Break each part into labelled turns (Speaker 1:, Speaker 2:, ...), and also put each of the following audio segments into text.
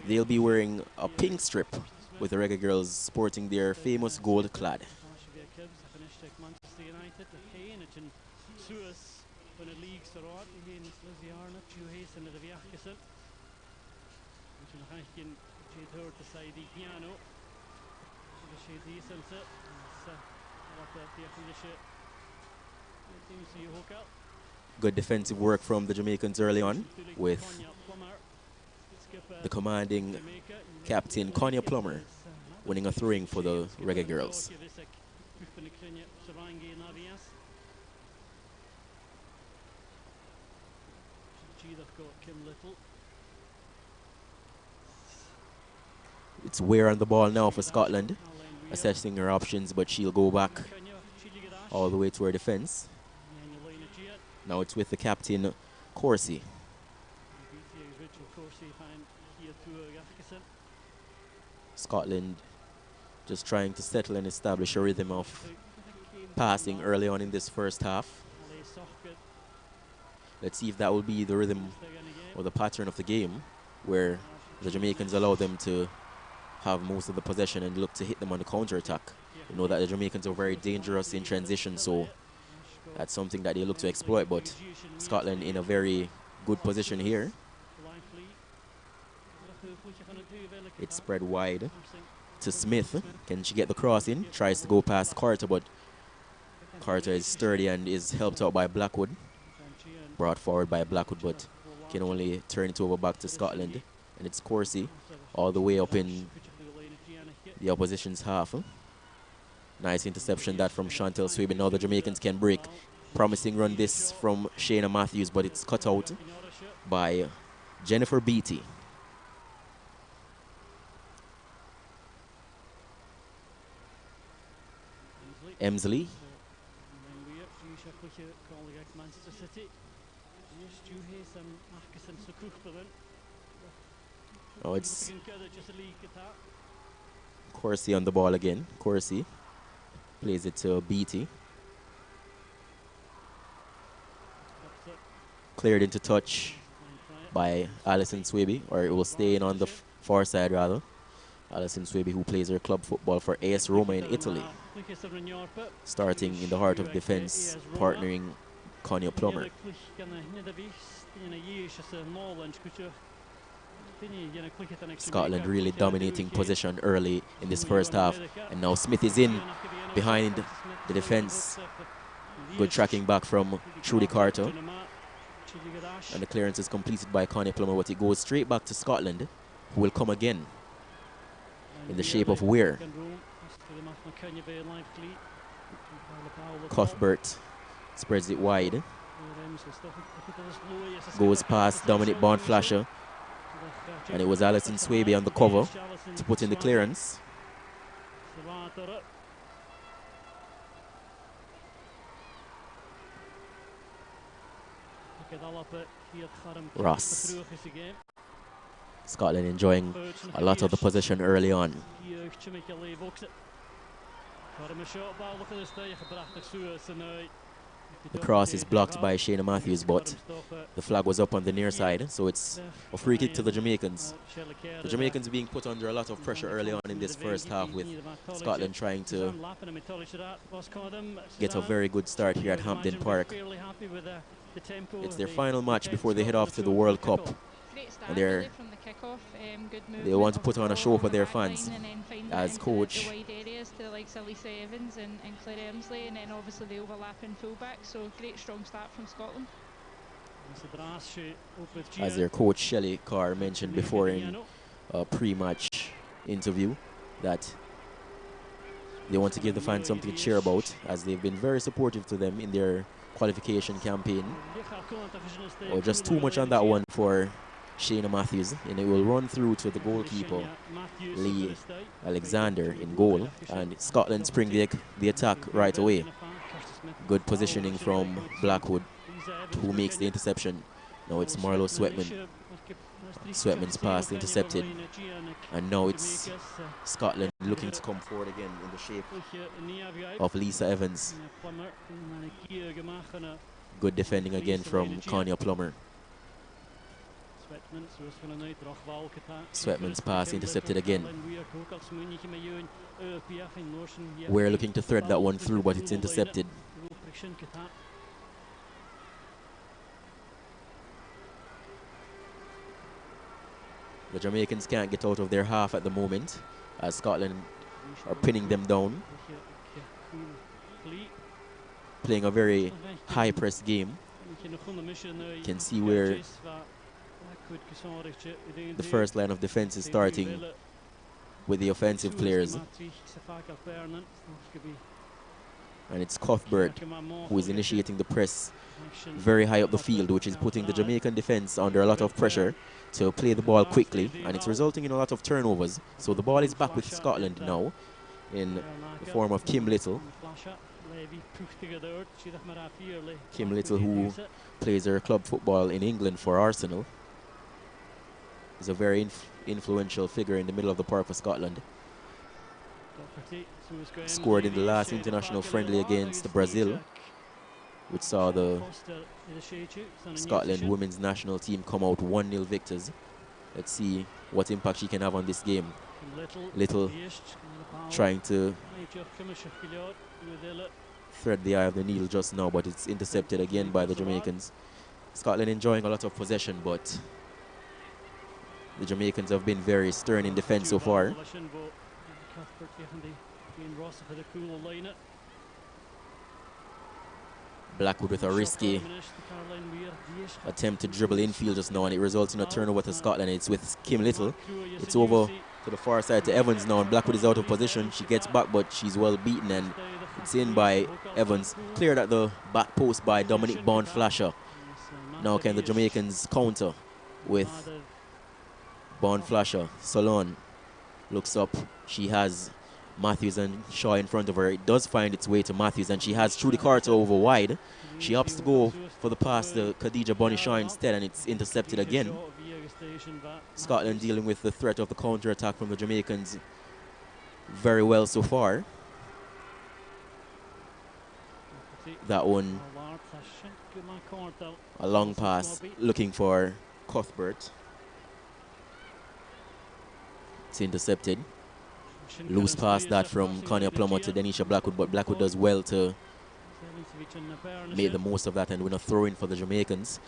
Speaker 1: They'll be wearing a pink strip with the Reggae Girlz sporting their famous gold clad. Good defensive work from the Jamaicans early on with the commanding captain Plomo winning a throwing for the Reggae Girlz. It's Weir on the ball now for Scotland, assessing her options, but she'll go back all the way to her defense. Now it's with the captain, Corsi. Scotland just trying to settle and establish a rhythm of passing early on in this first half. Let's see if that will be the rhythm or the pattern of the game, where the Jamaicans allow them to have most of the possession and look to hit them on the counter-attack. You know that the Jamaicans are very dangerous in transition, so that's something that they look to exploit, but Scotland in a very good position here. It's spread wide to Smith. Can she get the cross in? Tries to go past Carto, but Carto is sturdy and is helped out by Blackwood. Brought forward by Blackwood, but can only turn it over back to Scotland. And it's Corsi all the way up in the opposition's half. Nice interception that from Chantel Swaby. Now the Jamaicans can break. Promising run this from Shayna Matthews, but it's cut out by Jennifer Beattie. Emsley. Oh, it's Corsi on the ball again. Corsi plays it to Beattie. Cleared into touch by Alison Swaby, or it will stay in on the far side rather. Alison Swaby, who plays her club football for AS Roma in Italy. Starting in the heart of defense, partnering Connie Plomo. Scotland really dominating possession early in this first half. And now Smith is in behind the defense. Good tracking back from Trudy Carto. And the clearance is completed by Connie Plomo, but it goes straight back to Scotland, who will come again in the shape of Weir. Cuthbert spreads it wide. Goes past Dominic Bondflasher. And it was Alison Swaby on the cover to put in the clearance. Ross. Scotland enjoying a lot of the possession early on. The cross is blocked by Shayna Matthews, but the flag was up on the near side, so it's a free kick to the Jamaicans. The Jamaicans being put under a lot of pressure early on in this first half, with Scotland trying to get a very good start here at Hampden Park. It's their final match before they head off to the World Cup. And they want to put on a show for their fans as coach.
Speaker 2: And then obviously the overlapping fullback, so great strong start from Scotland.
Speaker 1: As their coach Shelley Carr mentioned before in a pre-match interview, that they want to give the fans something to cheer about, as they've been very supportive to them in their qualification campaign. Oh, just too much on that one for Shayna Matthews, and it will run through to the goalkeeper, Lee Alexander, in goal. And Scotland spring the attack right away. Good positioning from Blackwood, who makes the interception. Now it's Marlo Sweatman. Sweatman's pass intercepted. And now it's Scotland looking to come forward again in the shape of Lisa Evans. Good defending again from Connie Plomo. Sweatman's pass intercepted again. We're looking to thread that one through, but it's intercepted. The Jamaicans can't get out of their half at the moment, as Scotland are pinning them down. Playing a very high press game. You can see where the first line of defense is starting with the offensive players. And it's Cuthbert who is initiating the press very high up the field, which is putting the Jamaican defense under a lot of pressure to play the ball quickly, and it's resulting in a lot of turnovers. So the ball is back with Scotland now in the form of Kim Little. Kim Little, who plays her club football in England for Arsenal, is a very influential figure in the middle of the park for Scotland. Scored in the last international friendly against Brazil, which saw the Scotland women's national team come out 1-0 victors. Let's see what impact she can have on this game. Little trying to thread the eye of the needle just now, but it's intercepted again by the Jamaicans. Scotland enjoying a lot of possession, but the Jamaicans have been very stern in defense so far. Blackwood with a risky attempt to dribble infield just now, and it results in a turnover to Scotland. It's with Kim Little. It's over to the far side to Evans now, and Blackwood is out of position. She gets back, but she's well beaten, and it's in by Evans. Cleared at the back post by Dominic Bond-Flasher. Now can the Jamaicans counter with Bond-Flasher. Solon looks up. She has Matthews and Shaw in front of her. It does find its way to Matthews, and she has Trudy Carto over wide. She opts to go for the pass to Khadija Bonnie Shaw instead, and it's intercepted again. Scotland dealing with the threat of the counter-attack from the Jamaicans very well so far. That one, a long pass looking for Cuthbert. It's intercepted. Loose pass that from Plomo to Denisha Blackwood, but Blackwood does well to make the most of that and win a throw-in for the Jamaicans.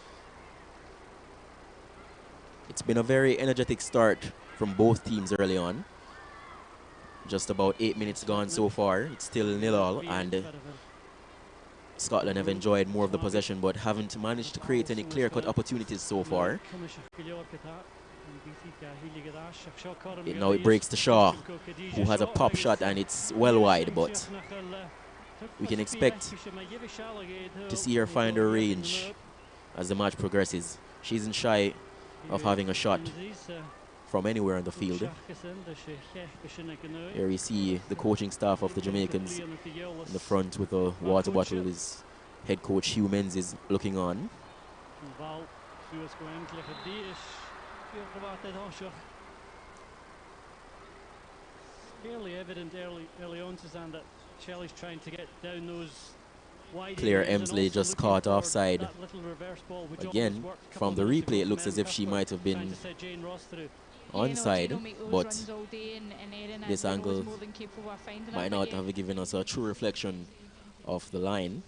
Speaker 1: It's been a very energetic start from both teams early on. Just about 8 minutes gone so far. It's still 0-0, and Scotland have enjoyed more of the possession but haven't managed to create any clear-cut opportunities so far. Now it breaks to Shaw, who has a pop shot, and it's well wide, but we can expect to see her find her range as the match progresses. She isn't shy of having a shot from anywhere on the field. Here we see the coaching staff of the Jamaicans in the front with a water bottle. Is head coach Hugh Menzies looking on.
Speaker 3: Fairly evident early on, Suzanne, that Shelley's trying to get down those wide.
Speaker 1: Claire Emsley just caught offside. Again, from the replay, it looks as if she might have been onside, but this angle might not have given us a true reflection of the line.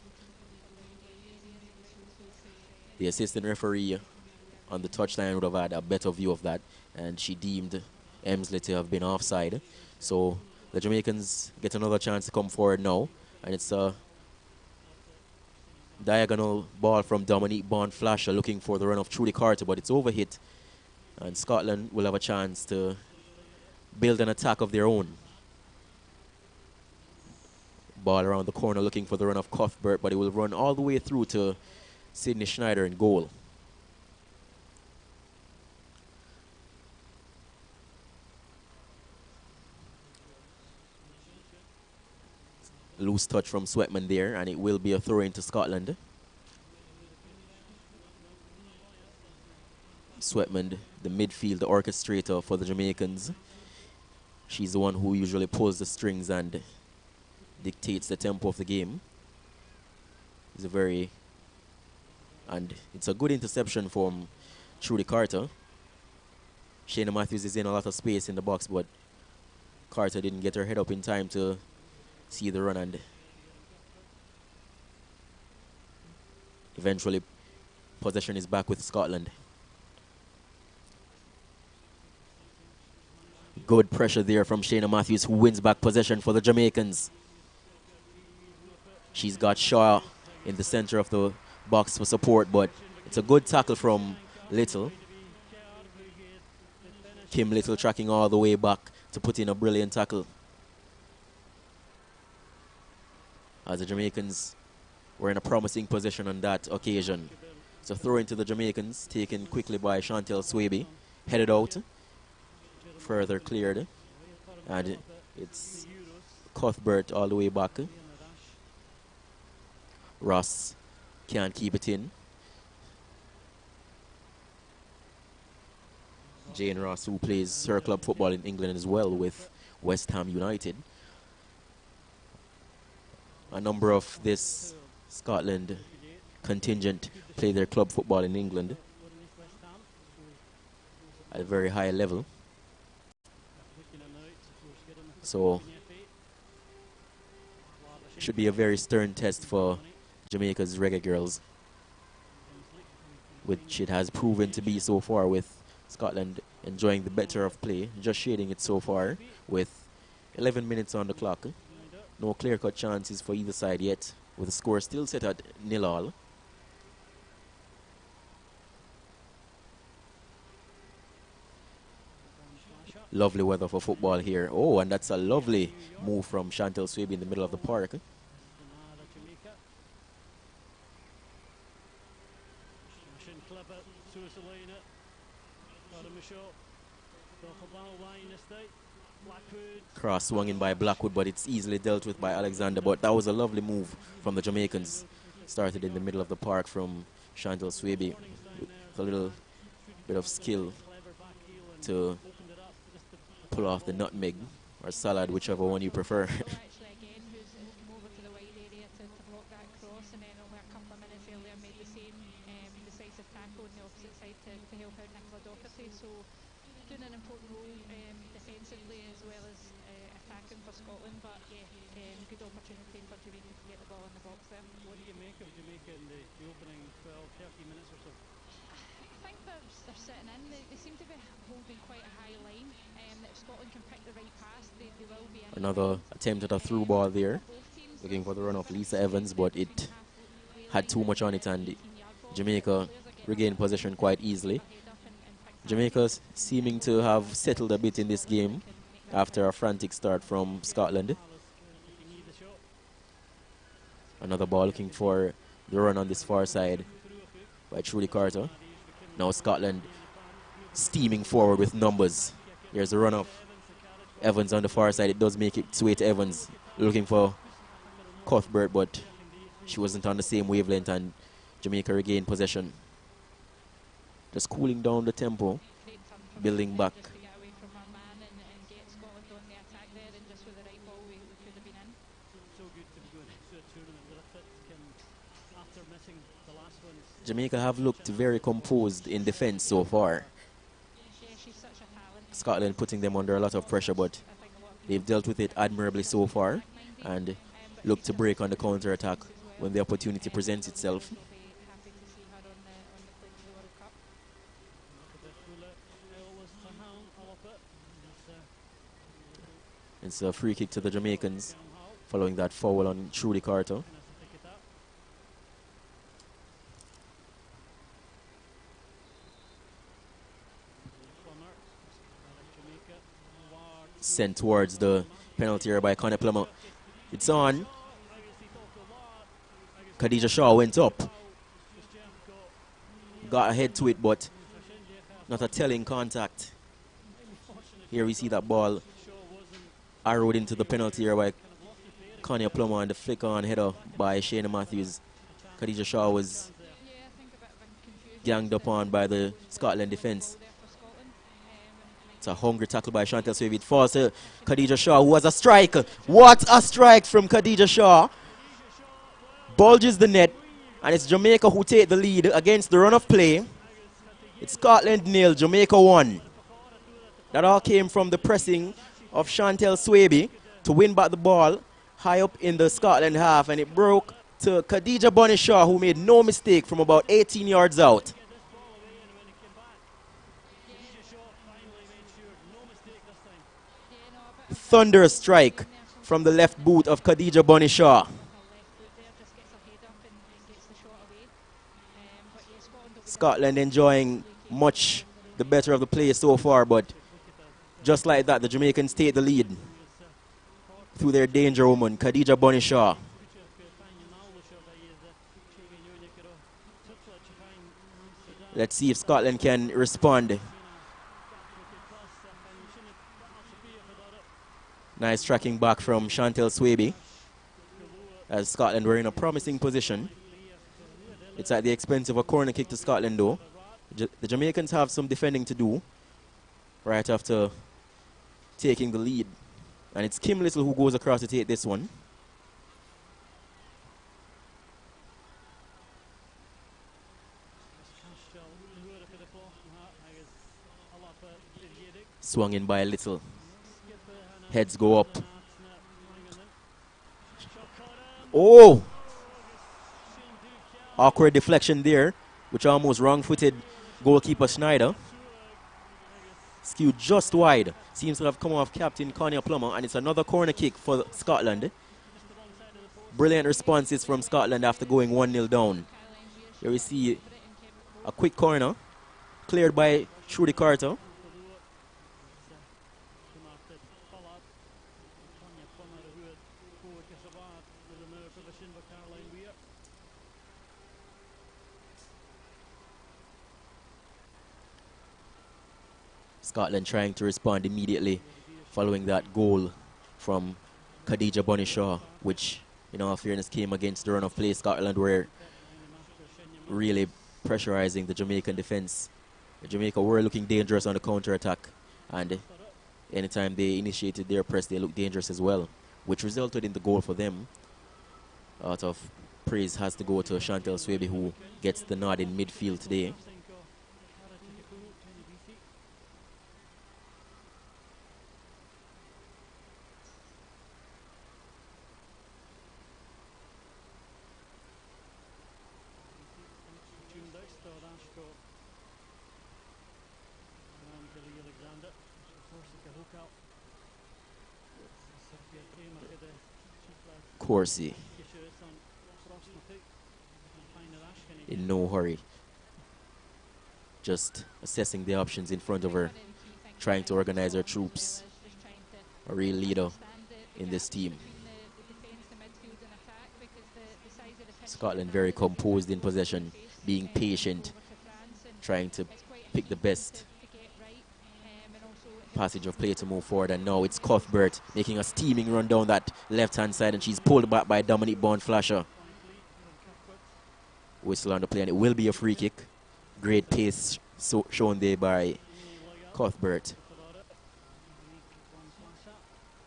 Speaker 1: The assistant referee on the touchline would have had a better view of that, and she deemed Emsley to have been offside. So the Jamaicans get another chance to come forward now, and it's a diagonal ball from Dominique Bond-Flasher looking for the run of Trudy Carter, but it's overhit, and Scotland will have a chance to build an attack of their own. Ball around the corner looking for the run of Cuthbert, but it will run all the way through to Sydney Schneider in goal. Loose touch from Sweatman there, and it will be a throw into Scotland. Sweatman, the midfield orchestrator for the Jamaicans. She's the one who usually pulls the strings and dictates the tempo of the game. It's a good interception from Trudy Carter. Shayna Matthews is in a lot of space in the box, but Carto didn't get her head up in time to see the run, and eventually possession is back with Scotland. Good pressure there from Shayna Matthews, who wins back possession for the Jamaicans. She's got Shaw in the center of the box for support, but it's a good tackle from Little. Kim Little tracking all the way back to put in a brilliant tackle. As the Jamaicans were in a promising position on that occasion. So throw into the Jamaicans, taken quickly by Chantel Swaby. Headed out. Further cleared. And it's Cuthbert all the way back. Ross can't keep it in. Jane Ross, who plays her club football in England as well with West Ham United. A number of this Scotland contingent play their club football in England at a very high level. So it should be a very stern test for Jamaica's Reggae Girlz, which it has proven to be so far, with Scotland enjoying the better of play, just shading it so far with 11 minutes on the clock. No clear-cut chances for either side yet, with the score still set at 0-0. Lovely weather for football here. Oh, and that's a lovely move from Chantel Swaby in the middle of the park. Cross swung in by Blackwood, but it's easily dealt with by Alexander. But that was a lovely move from the Jamaicans. Started in the middle of the park from Chantel Swaby with a little bit of skill to pull off the nutmeg or salad, whichever one you prefer.
Speaker 2: Doing an important role defensively as well as attacking for Scotland, but yeah, good opportunity for Jamaica to get the ball in the box there.
Speaker 3: What do you make of Jamaica in the opening 12, 30 minutes or so?
Speaker 2: I think they're sitting in. They seem to be holding quite a high line. If Scotland can pick the right pass, they will be in.
Speaker 1: Another attempt at a through ball there, looking for the run of Lisa Evans, but it had too much on it, and Jamaica regained possession quite easily. Jamaica seeming to have settled a bit in this game after a frantic start from Scotland. Another ball looking for the run on this far side by Trudy Carto. Now Scotland steaming forward with numbers. Here's the run of Evans on the far side. It does make its way to Evans, looking for Cuthbert, but she wasn't on the same wavelength, and Jamaica regained possession. Just cooling down the tempo, building back. Jamaica have looked very composed in defense so far. Scotland putting them under a lot of pressure, but they've dealt with it admirably so far and look to break on the counter-attack when the opportunity presents itself. It's a free kick to the Jamaicans following that foul on Trudy Carto. Sent towards the penalty area by Conor Plomo. It's on. Khadija Shaw went up. Got ahead to it, but not a telling contact. Here we see that ball arrowed into the penalty area by Conor Plomo, and the flick on header by Shayna Matthews. Khadija Shaw was ganged upon by the Scotland defence. It's a hungry tackle by Chantel Swaby. It falls to Khadija Shaw, who has a strike. What a strike from Khadija Shaw. Bulges the net, and it's Jamaica who take the lead against the run of play. It's Scotland 0, Jamaica 1. That all came from the pressing of Chantel Swaby to win back the ball high up in the Scotland half, and it broke to Khadija Bonishaw, who made no mistake from about 18 yards out. Thunderous strike from the left boot of Khadija Bonishaw. Scotland enjoying much the better of the play so far, but just like that, the Jamaicans take the lead through their danger woman, Khadija Bonishaw. Let's see if Scotland can respond. Nice tracking back from Chantel Swaby, as Scotland were in a promising position. It's at the expense of a corner kick to Scotland, though. The Jamaicans have some defending to do right after taking the lead. And it's Kim Little who goes across to take this one. Swung in by Little. Heads go up. Oh! Awkward deflection there, which almost wrong-footed goalkeeper Schneider. Skewed just wide. Seems to have come off captain Connie Plomo, and it's another corner kick for Scotland. Brilliant responses from Scotland after going 1-0 down. Here we see a quick corner, cleared by Trudy Carto. Scotland trying to respond immediately following that goal from Khadija Bonishaw, which, in all fairness, came against the run of play. Scotland were really pressurizing the Jamaican defense. Jamaica were looking dangerous on the counter-attack, and anytime they initiated their press, they looked dangerous as well, which resulted in the goal for them. Out of praise has to go to Chantel Swaby, who gets the nod in midfield today. Corsi in no hurry, just assessing the options in front of her, trying to organize her troops. A real leader in this team. Scotland very composed in possession, being patient, trying to pick the best passage of play to move forward, and now it's Cuthbert making a steaming run down that left-hand side, and she's pulled back by Dominique Bonflasher. Whistle on the play, and it will be a free kick. Great pace shown there by Cuthbert.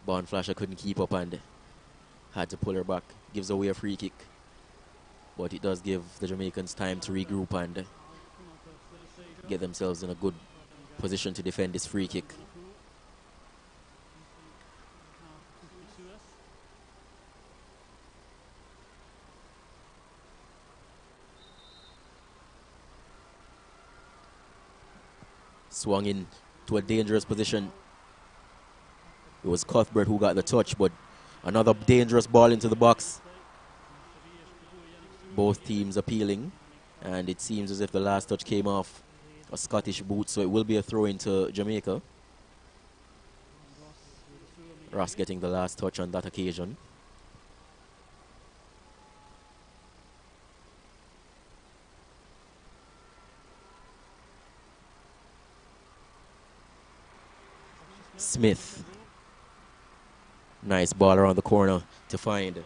Speaker 1: Bonflasher couldn't keep up and had to pull her back. Gives away a free kick, but it does give the Jamaicans time to regroup and get themselves in a good position to defend this free kick. Swung in to a dangerous position. It was Cuthbert who got the touch, but another dangerous ball into the box. Both teams appealing, and it seems as if the last touch came off a Scottish boot, so it will be a throw into Jamaica. Ross getting the last touch on that occasion. Smith. Nice ball around the corner to find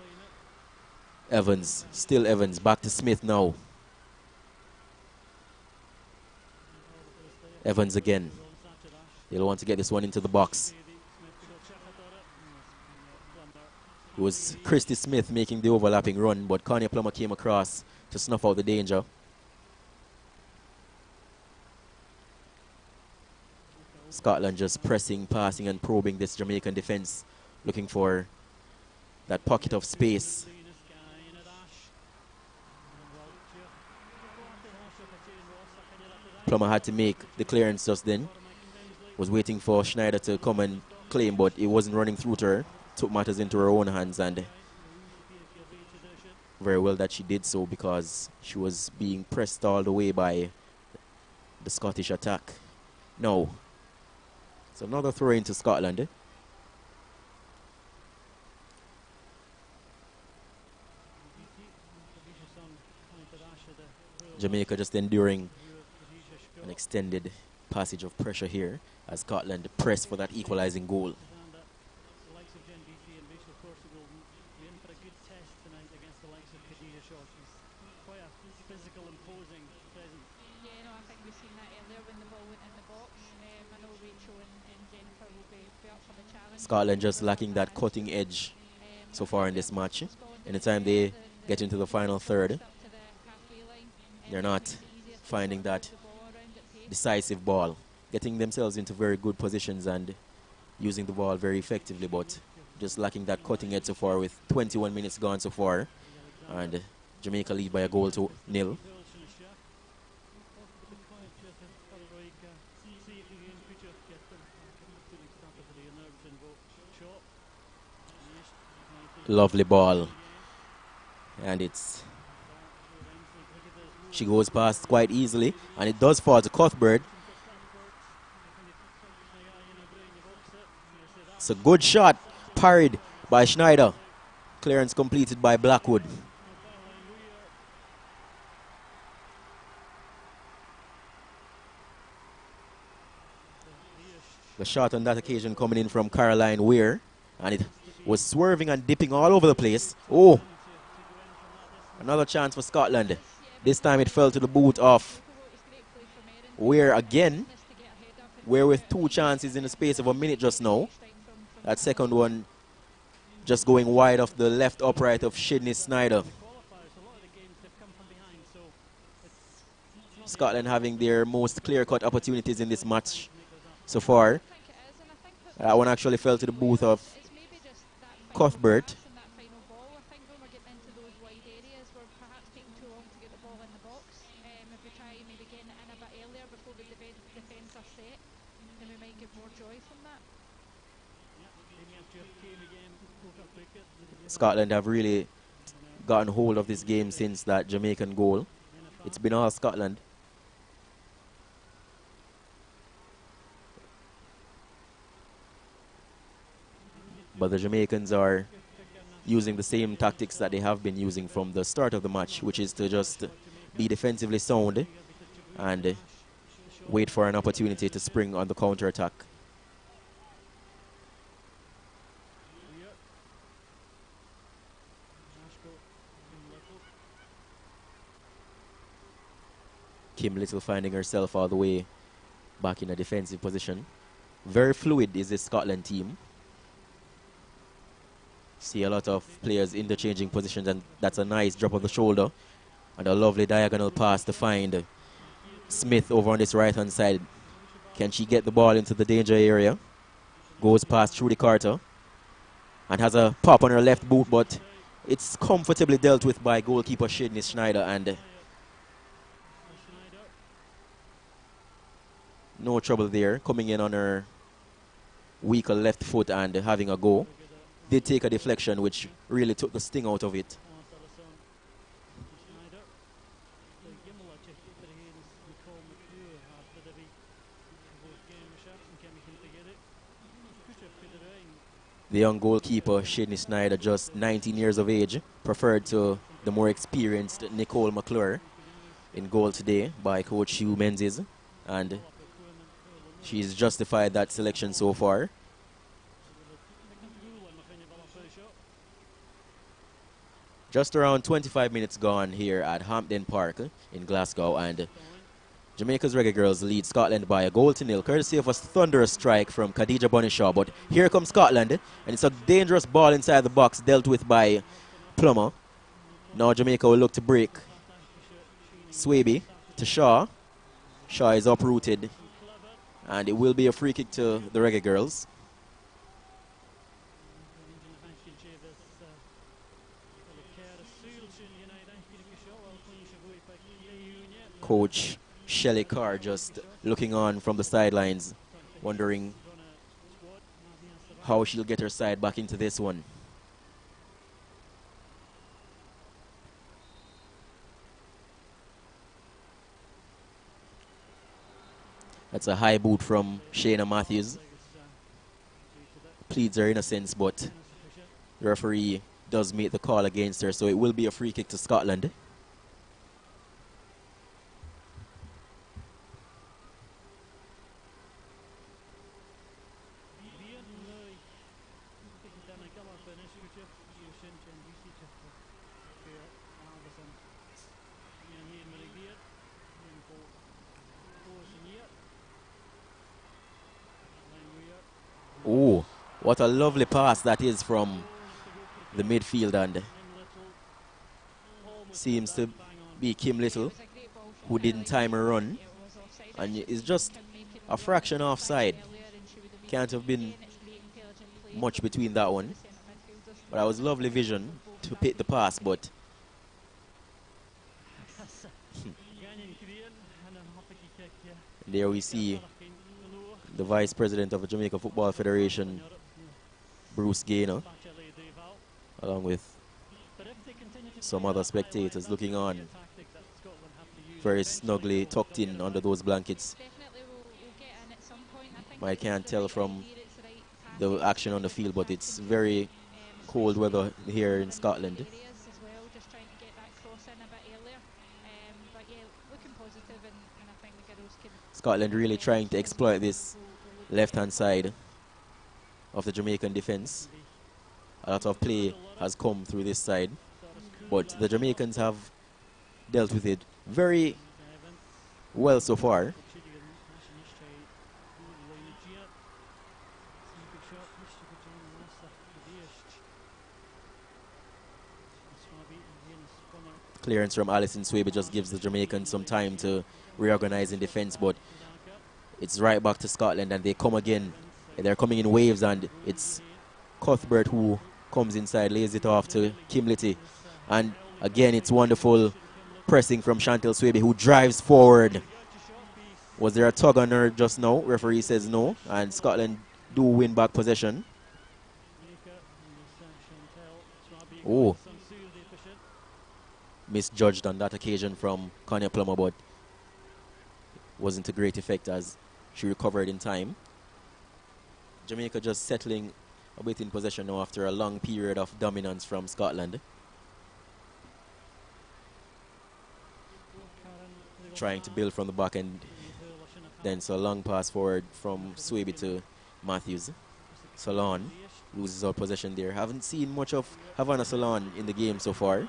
Speaker 1: Evans. Still Evans. Back to Smith now. Evans again. They'll want to get this one into the box. It was Christy Smith making the overlapping run, but Connie Plomo came across to snuff out the danger. Scotland just pressing, passing and probing this Jamaican defense, looking for that pocket of space. Plomo had to make the clearance just then. Was waiting for Schneider to come and claim, but it wasn't running through to her. Took matters into her own hands, and very well that she did so, because she was being pressed all the way by the Scottish attack. Now, it's another throw into Scotland. Jamaica just enduring an extended passage of pressure here as Cartland press for that equalizing goal. Scotland just lacking that cutting edge so far in this match. Anytime they get into the final third, they're not finding that decisive ball, getting themselves into very good positions and using the ball very effectively, but just lacking that cutting edge so far, with 21 minutes gone so far, and Jamaica lead by a goal to nil. Lovely ball, and she goes past quite easily, and it does fall to Cuthbert. It's a good shot, parried by Schneider. Clearance completed by Blackwood. The shot on that occasion coming in from Caroline Weir, and it was swerving and dipping all over the place. Oh, another chance for Scotland. This time it fell to the boot of Weir again. Weir with two chances in the space of a minute just now. That second one just going wide off the left upright of Shidney Snyder. Scotland having their most clear-cut opportunities in this match so far. That one actually fell to the boot of Cuthbert. Scotland have really gotten hold of this game since that Jamaican goal. It's been all Scotland. But the Jamaicans are using the same tactics that they have been using from the start of the match, which is to just be defensively sound and wait for an opportunity to spring on the counter-attack. Kim Little finding herself all the way back in a defensive position. Very fluid is this Scotland team. See a lot of players interchanging positions, and that's a nice drop of the shoulder. And a lovely diagonal pass to find Smith over on this right-hand side. Can she get the ball into the danger area? Goes past Trudy Carter and has a pop on her left boot, but it's comfortably dealt with by goalkeeper Shidney Schneider, and no trouble there, coming in on her weaker left foot and having a go. Did take a deflection, which really took the sting out of it. The young goalkeeper, Shidney Snyder, just 19 years of age, preferred to the more experienced Nicole McClure, in goal today by Coach Hugh Menzies, and she's justified that selection so far. Just around 25 minutes gone here at Hampden Park in Glasgow, and Jamaica's Reggae Girlz lead Scotland by a goal to nil, courtesy of a thunderous strike from Khadija Bunishaw. But here comes Scotland, and it's a dangerous ball inside the box dealt with by Plomo. Now Jamaica will look to break. Swaby to Shaw. Shaw is uprooted And it will be a free kick to the Reggae Girlz. Coach Shelley Carr just looking on from the sidelines, wondering how she'll get her side back into this one. That's a high boot from Shayna Matthews. Pleads her innocence, but the referee does make the call against her, so it will be a free kick to Scotland. Oh, what a lovely pass that is from the midfield, and seems to be Kim Little, who didn't time her run, and it's just a fraction offside. Can't have been much between that one, but that was lovely vision to pick the pass. But there we see the Vice President of the Jamaica Football Federation, Bruce Gaynor, along with some other spectators looking on, very snugly tucked in under those blankets. I can't tell from the action on the field, but it's very cold weather here in Scotland. Scotland really trying to exploit this left-hand side of the Jamaican defense. A lot of play has come through this side, but the Jamaicans have dealt with it very well so far. Clearance from Alison Swaby just gives the Jamaicans some time to reorganize in defense, but it's right back to Scotland, and they come again. They're coming in waves, and it's Cuthbert who comes inside, lays it off to Kim Little. And again, it's wonderful pressing from Chantel Swaby, who drives forward. Was there a tug on her just now? Referee says no, and Scotland do win back possession. Oh, misjudged on that occasion from Connie Plomo, but wasn't a great effect as she recovered in time. Jamaica just settling a bit in possession now after a long period of dominance from Scotland. Trying to build from the back end. Then so a long pass forward from Swaby to Matthews. Salon loses out possession there. Haven't seen much of Havana Salon in the game so far.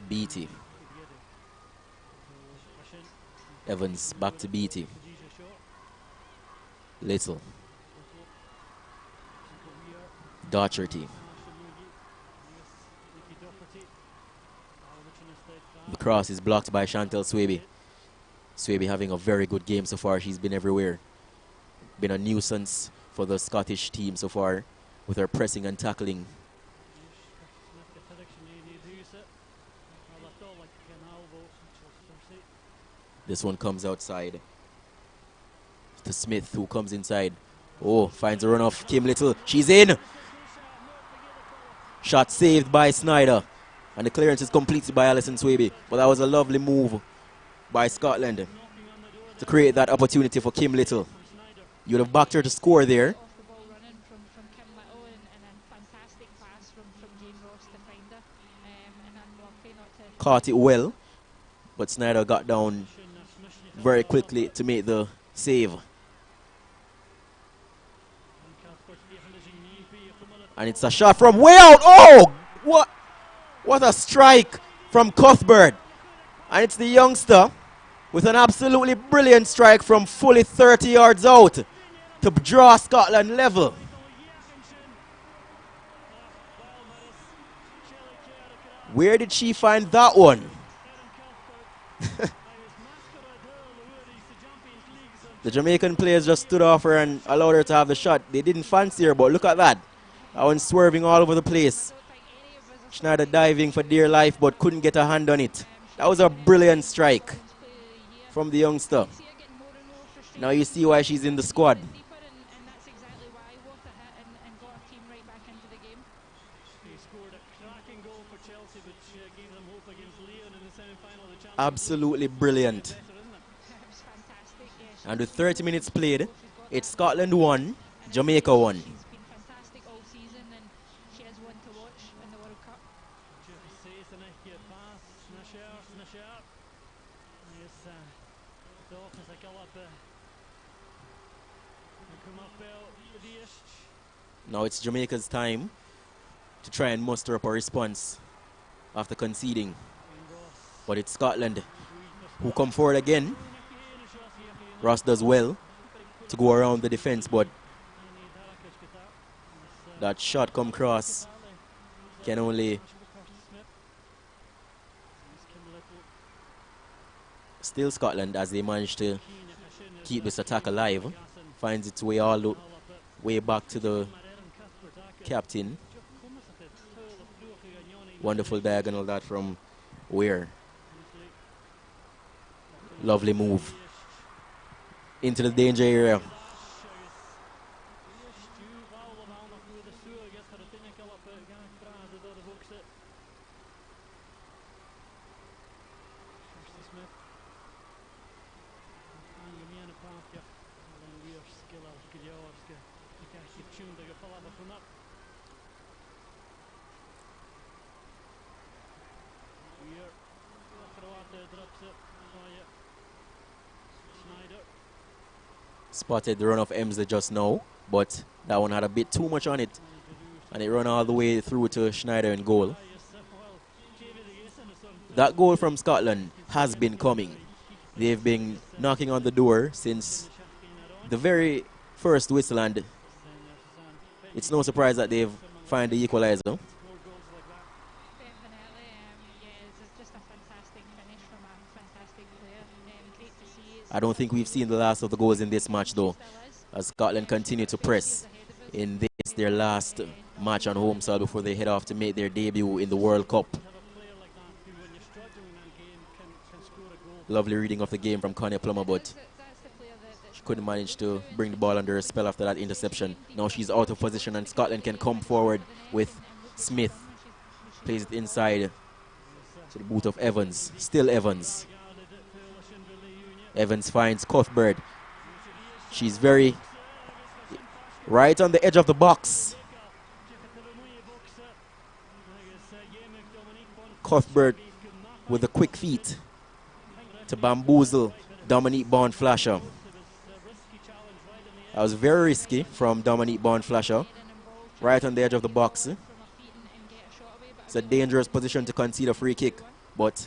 Speaker 1: Beatty. Evans back to Beatty. Little. Docherty. The cross is blocked by Chantel Swaby. Swaby having a very good game so far. She's been everywhere. Been a nuisance for the Scottish team so far with her pressing and tackling. This one comes outside to Smith, who comes inside. Oh, finds a run off Kim Little. She's in. Shot saved by Snyder. And the clearance is completed by Alison Swaby. But that was a lovely move by Scotland to create that opportunity for Kim Little. You would have backed her to score there. Caught it well, but Snyder got down very quickly to make the save. And it's a shot from way out. Oh, what a strike from Cuthbert. And it's the youngster with an absolutely brilliant strike from fully 30 yards out to draw Scotland level. Where did she find that one? The Jamaican players just stood off her and allowed her to have the shot. They didn't fancy her, but look at that. That one swerving all over the place. Schneider diving for dear life, but couldn't get a hand on it. That was a brilliant strike from the youngster. Now you see why she's in the squad. Absolutely brilliant. And with 30 minutes played, it's Scotland 1, Jamaica 1.
Speaker 2: She's been fantastic all season and she is one to watch in the World Cup.
Speaker 1: Now it's Jamaica's time to try and muster up a response after conceding. But it's Scotland who come forward again. Ross does well to go around the defense, but that shot come cross can only still Scotland as they manage to keep this attack alive. Finds its way all the way back to the captain. Wonderful diagonal that from Weir. Lovely move into the danger area. Spotted the run of Emsley just now, but that one had a bit too much on it, and it ran all the way through to Schneider in goal. That goal from Scotland has been coming. They've been knocking on the door since the very first whistle, and it's no surprise that they've found the equalizer. I don't think we've seen the last of the goals in this match though, as Scotland continue to press in this, their last match on home soil before they head off to make their debut in the World Cup. Lovely reading of the game from Connie Plomo, but she couldn't manage to bring the ball under a spell after that interception. Now she's out of position and Scotland can come forward with Smith. Plays it inside to the boot of Evans. Still Evans. Evans finds Cuthbert. She's very right on the edge of the box. Cuthbert with the quick feet to bamboozle Dominique Bond-Flasher. That was very risky from Dominique Bond-Flasher. Right on the edge of the box. It's a dangerous position to concede a free kick, but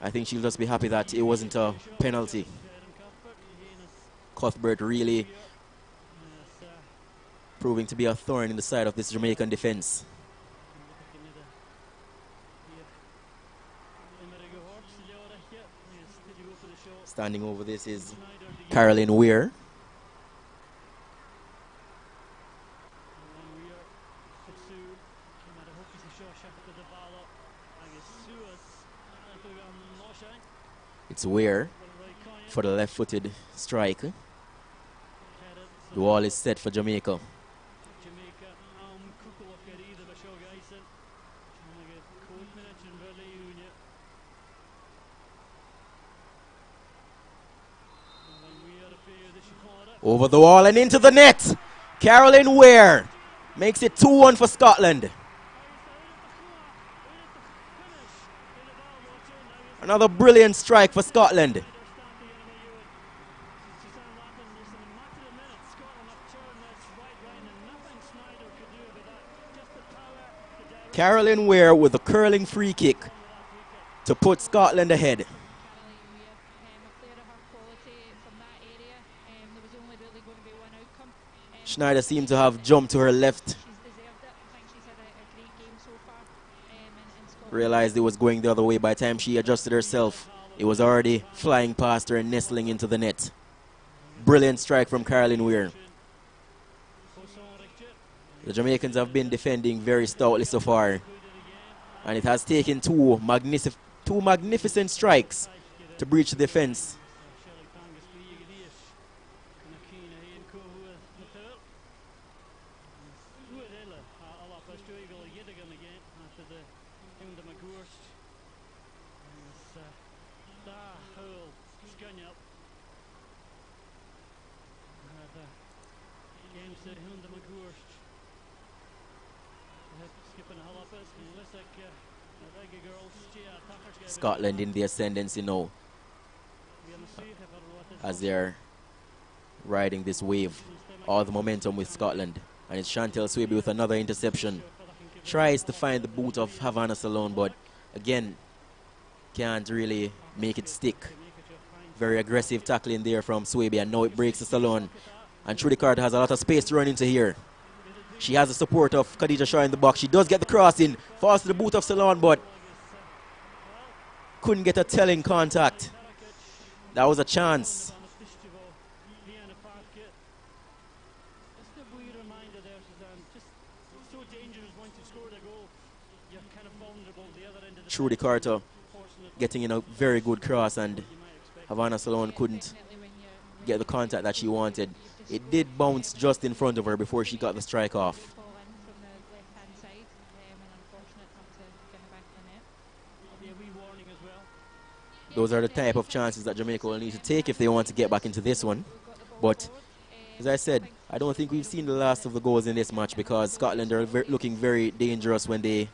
Speaker 1: I think she'll just be happy that it wasn't a penalty. Cuthbert really proving to be a thorn in the side of this Jamaican defense. Standing over this is Caroline Weir. It's Weir for the left-footed strike. The wall is set for Jamaica. Over the wall and into the net. Caroline Weir makes it 2-1 for Scotland. Another brilliant strike for Scotland. Caroline Weir with a curling free kick to put Scotland ahead. Schneider seemed to have jumped to her left. Realized it was going the other way. By the time she adjusted herself, it was already flying past her and nestling into the net. Brilliant strike from Caroline Weir. The Jamaicans have been defending very stoutly so far, and it has taken two magnificent strikes to breach the defense. Scotland in the ascendancy now, as they're riding this wave. All the momentum with Scotland. And it's Chantel Swaby with another interception. Tries to find the boot of Havana Salone, but again, can't really make it stick. Very aggressive tackling there from Swaby, and now it breaks the Salone. And Trudy Carter has a lot of space to run into here. She has the support of Khadija Shaw in the box. She does get the cross in, falls to the boot of Salone, but couldn't get a telling contact. That was a chance. Trudy Carter getting in a very good cross, and Havana Salone couldn't get the contact that she wanted. It did bounce just in front of her before she got the strike off. Those are the type of chances that Jamaica will need to take if they want to get back into this one. But, as I said, I don't think we've seen the last of the goals in this match, because Scotland are looking very dangerous when they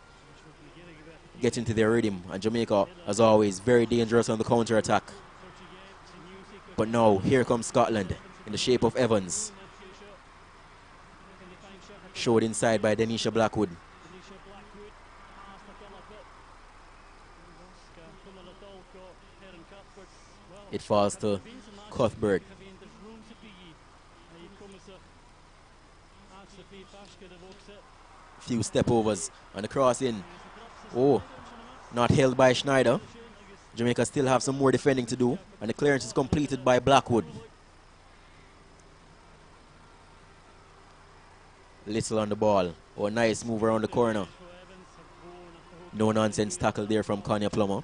Speaker 1: get into their rhythm. And Jamaica, as always, very dangerous on the counter-attack. But now, here comes Scotland in the shape of Evans. Showed inside by Denisha Blackwood. It falls to Cuthbert. Few step overs and the cross in. Oh, not held by Schneider. Jamaica still have some more defending to do, and the clearance is completed by Blackwood. Little on the ball. Oh, nice move around the corner. No nonsense tackle there from Konya Plomo.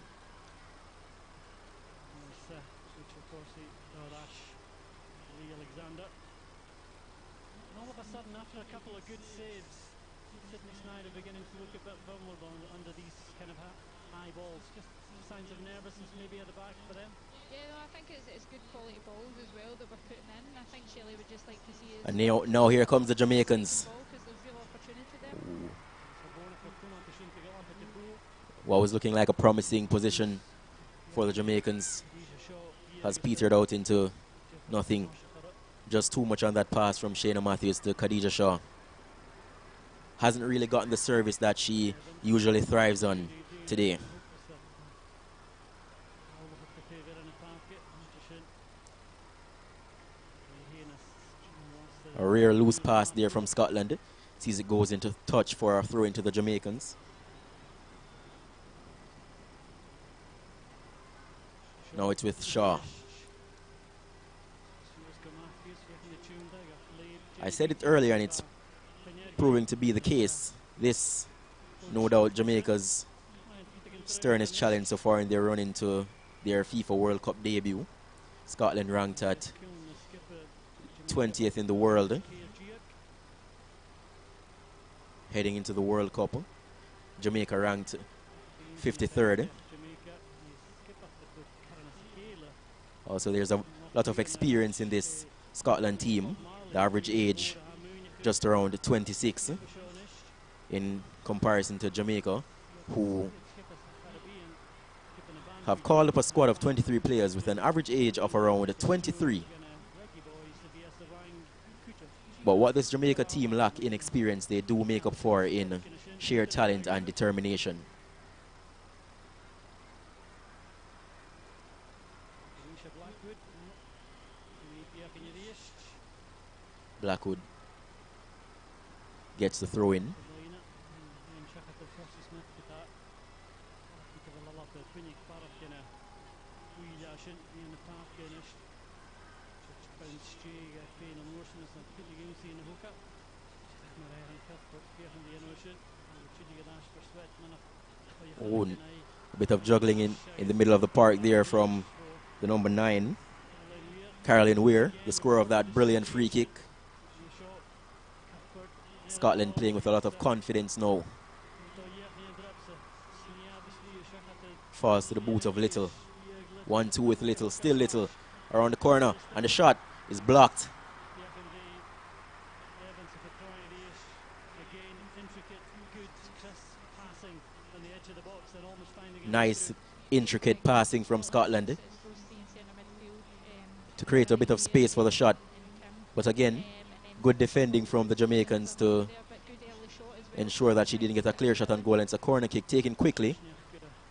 Speaker 1: And now here comes the Jamaicans. What was looking like a promising position for the Jamaicans has petered out into nothing. Just too much on that pass from Shayna Matthews to Khadija Shaw. Hasn't really gotten the service that she usually thrives on today. A rare loose pass there from Scotland. Sees it goes into touch for a throw into the Jamaicans. Now it's with Shaw. I said it earlier, and it's proving to be the case. This, no doubt, Jamaica's sternest challenge so far in their run into their FIFA World Cup debut. Scotland ranked at 20th in the world. Heading into the World Cup. Jamaica ranked 53rd. Also, there's a lot of experience in this Scotland team. The average age just around 26 in comparison to Jamaica, who have called up a squad of 23 players with an average age of around 23. But what this Jamaica team lack in experience, they do make up for in sheer talent and determination. Blackwood gets the throw in. Oh, a bit of juggling in the middle of the park there from the number 9, Caroline Weir, the scorer of that brilliant free kick. Scotland playing with a lot of confidence now. Falls to the boot of Little. 1-2 with Little, still Little around the corner, and the shot is blocked. Nice, intricate passing from Scotland to create a bit of space for the shot. But again, good defending from the Jamaicans to ensure that she didn't get a clear shot on goal. And it's a corner kick taken quickly.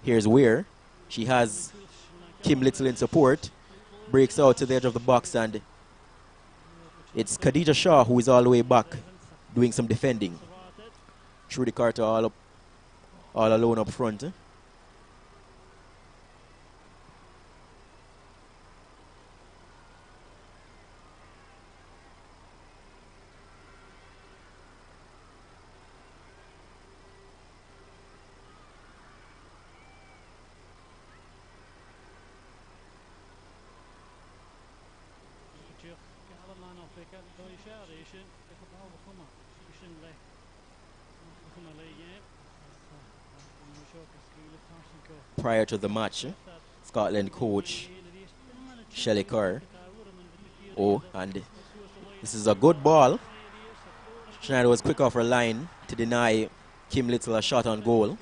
Speaker 1: Here's Weir. She has Kim Little in support. Breaks out to the edge of the box, and it's Khadija Shaw who is all the way back doing some defending. Trudy Carter all alone up front. Prior to the match, Scotland coach Shelley Kerr. Oh, and this is a good ball. Schneider was quick off her line to deny Kim Little a shot on goal.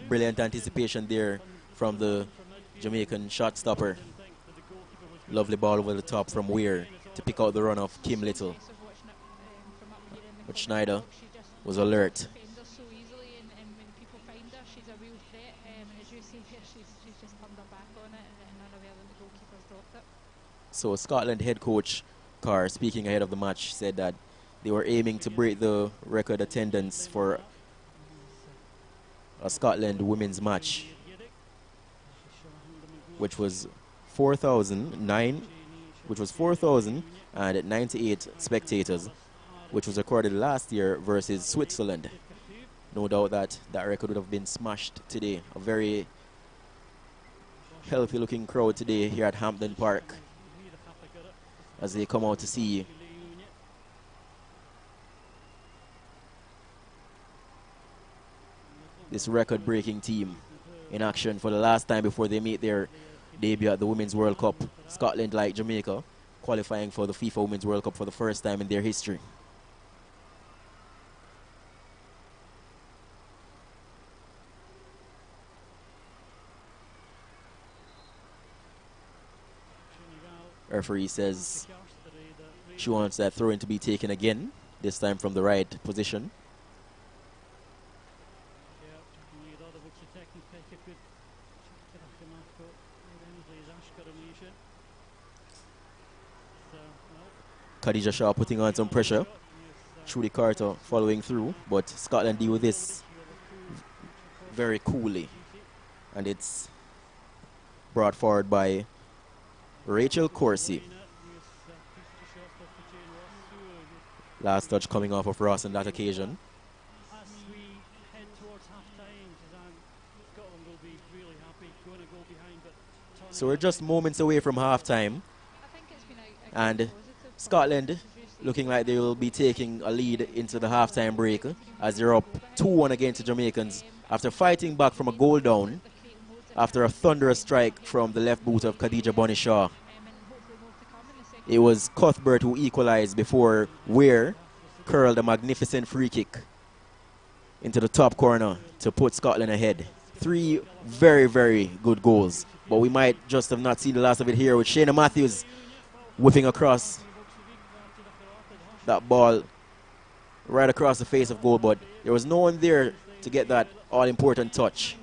Speaker 1: Brilliant anticipation there from the Jamaican shot stopper. Lovely ball over the top from Weir to pick out the run of Kim Little. But Schneider was alert. So Scotland head coach Carr, speaking ahead of the match, said that they were aiming to break the record attendance for a Scotland women's match, which was 4,098 spectators, which was recorded last year versus Switzerland. No doubt that that record would have been smashed today. A very healthy looking crowd today here at Hampden Park as they come out to see this record-breaking team in action for the last time before they make their debut at the Women's World Cup. Scotland, like Jamaica, qualifying for the FIFA Women's World Cup for the first time in their history. Referee says she wants that throw-in to be taken again, this time from the right position. Khadija Shaw putting on some pressure. Trudy Carter following through, but Scotland deal with this very coolly. And it's brought forward by Rachel Corsi. Last touch coming off of Ross on that occasion. So we're just moments away from halftime. And Scotland looking like they will be taking a lead into the halftime break as they're up 2-1 against the Jamaicans after fighting back from a goal down after a thunderous strike from the left boot of Khadija Bonishaw. It was Cuthbert who equalized before Weir curled a magnificent free kick into the top corner to put Scotland ahead. 3 very, very good goals. But we might just have not seen the last of it here with Shayna Matthews whipping across that ball right across the face of goal, but there was no one there to get that all-important touch.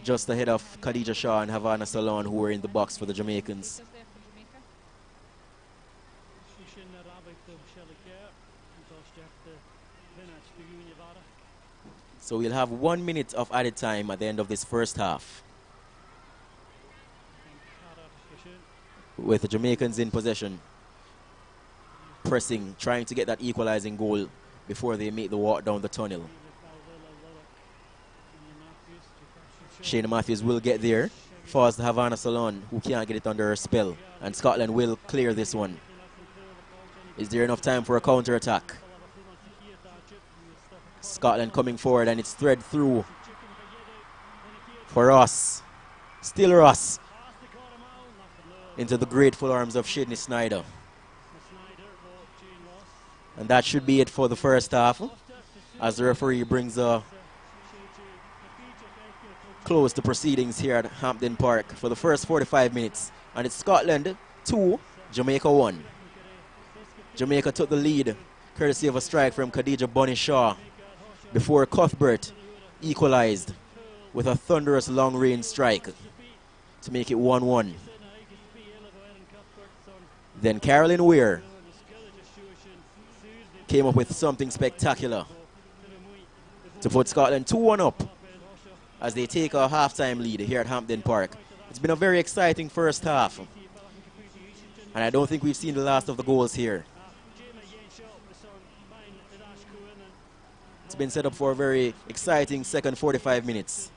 Speaker 1: just ahead of Khadija Shaw and Havana Salon, who were in the box for the Jamaicans. So we'll have 1 minute of added time at the end of this first half, with the Jamaicans in possession, pressing, trying to get that equalizing goal before they make the walk down the tunnel. Shayna Matthews will get there, falls to Havana Salon, who can't get it under her spell, and Scotland will clear this one. Is there enough time for a counter-attack? Scotland coming forward, and it's thread through for Ross. Still Ross. Into the grateful arms of Shadney Snyder. And that should be it for the first half, as the referee brings a close to proceedings here at Hampden Park for the first 45 minutes. And it's Scotland 2, Jamaica 1. Jamaica took the lead courtesy of a strike from Khadija Bunny Shaw before Cuthbert equalized with a thunderous long-range strike to make it 1-1. Then Carolyn Weir came up with something spectacular to put Scotland 2-1 up as they take a halftime lead here at Hampden Park. It's been a very exciting first half, and I don't think we've seen the last of the goals here. It's been set up for a very exciting second 45 minutes,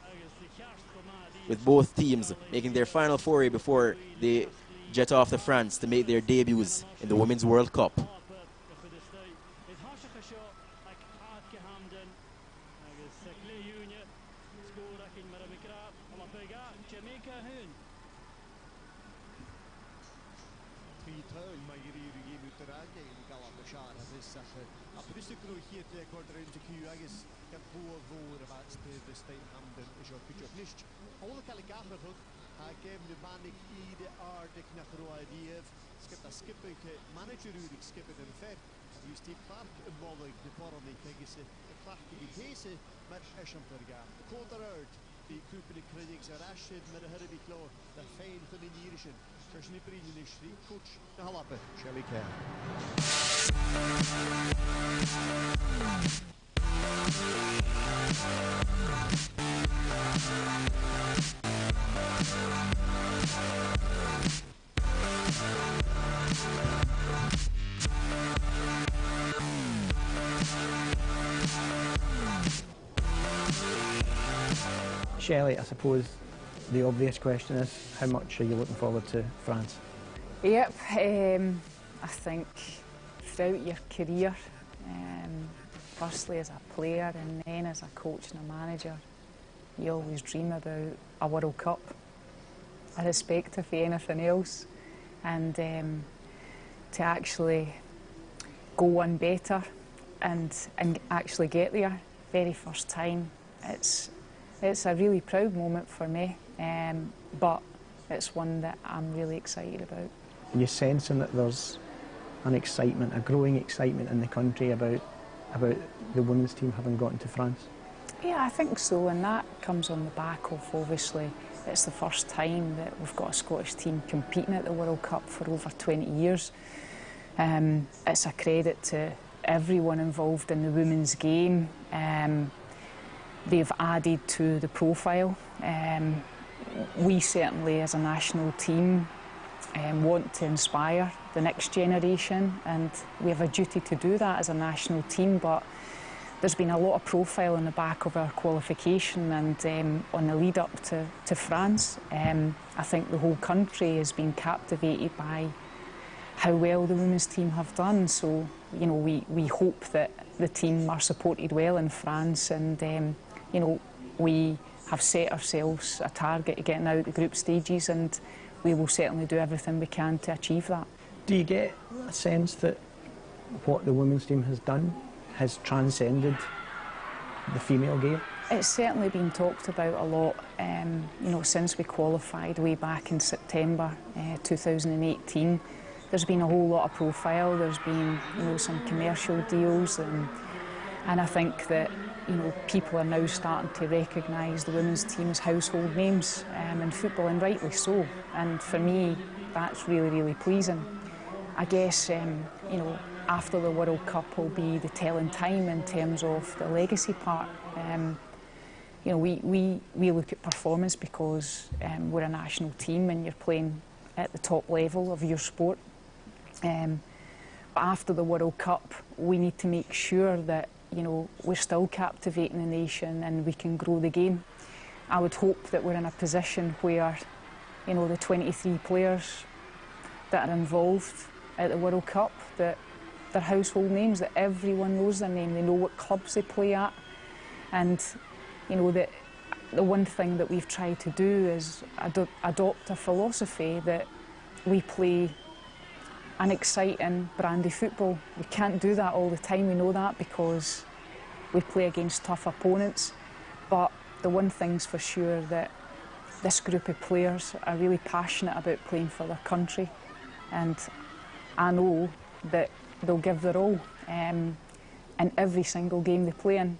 Speaker 1: with both teams making their final foray before they jet off to France to make their debuts in the Women's World Cup.
Speaker 4: Shelley, I suppose the obvious question is, how much are you looking forward to France?
Speaker 5: Yep, I think throughout your career, firstly as a player and then as a coach and a manager, you always dream about a World Cup, irrespective of anything else, and to actually go one better and actually get there, very first time, it's a really proud moment for me, but it's one that I'm really excited about.
Speaker 4: Are you sensing that there's an excitement, a growing excitement in the country about the women's team having gotten to France?
Speaker 5: Yeah, I think so, and that comes on the back of, obviously, it's the first time that we've got a Scottish team competing at the World Cup for over 20 years. It's a credit to everyone involved in the women's game. They've added to the profile. We certainly, as a national team, want to inspire the next generation, and we have a duty to do that as a national team, but there's been a lot of profile in the back of our qualification and on the lead up to France. I think the whole country has been captivated by how well the women's team have done, so you know, we hope that the team are supported well in France, and you know, we have set ourselves a target of getting out the group stages, and we will certainly do everything we can to achieve that.
Speaker 4: Do you get a sense that what the women's team has done has transcended the female game?
Speaker 5: It's certainly been talked about a lot, you know, since we qualified way back in September 2018. There's been a whole lot of profile, there's been, you know, some commercial deals, and I think that you know, people are now starting to recognise the women's team as household names in football, and rightly so. And for me, that's really, really pleasing. I guess, you know, after the World Cup will be the telling time in terms of the legacy part. You know, we look at performance because we're a national team and you're playing at the top level of your sport. But after the World Cup, we need to make sure that, you know, we're still captivating the nation and we can grow the game. I would hope that we're in a position where, you know, the 23 players that are involved at the World Cup, that they're household names, that everyone knows their name, they know what clubs they play at. And, you know, the one thing that we've tried to do is adopt a philosophy that we play an exciting, brandy football. We can't do that all the time, we know that, because we play against tough opponents. But the one thing's for sure, that this group of players are really passionate about playing for their country, and I know that they'll give their all in every single game they play in.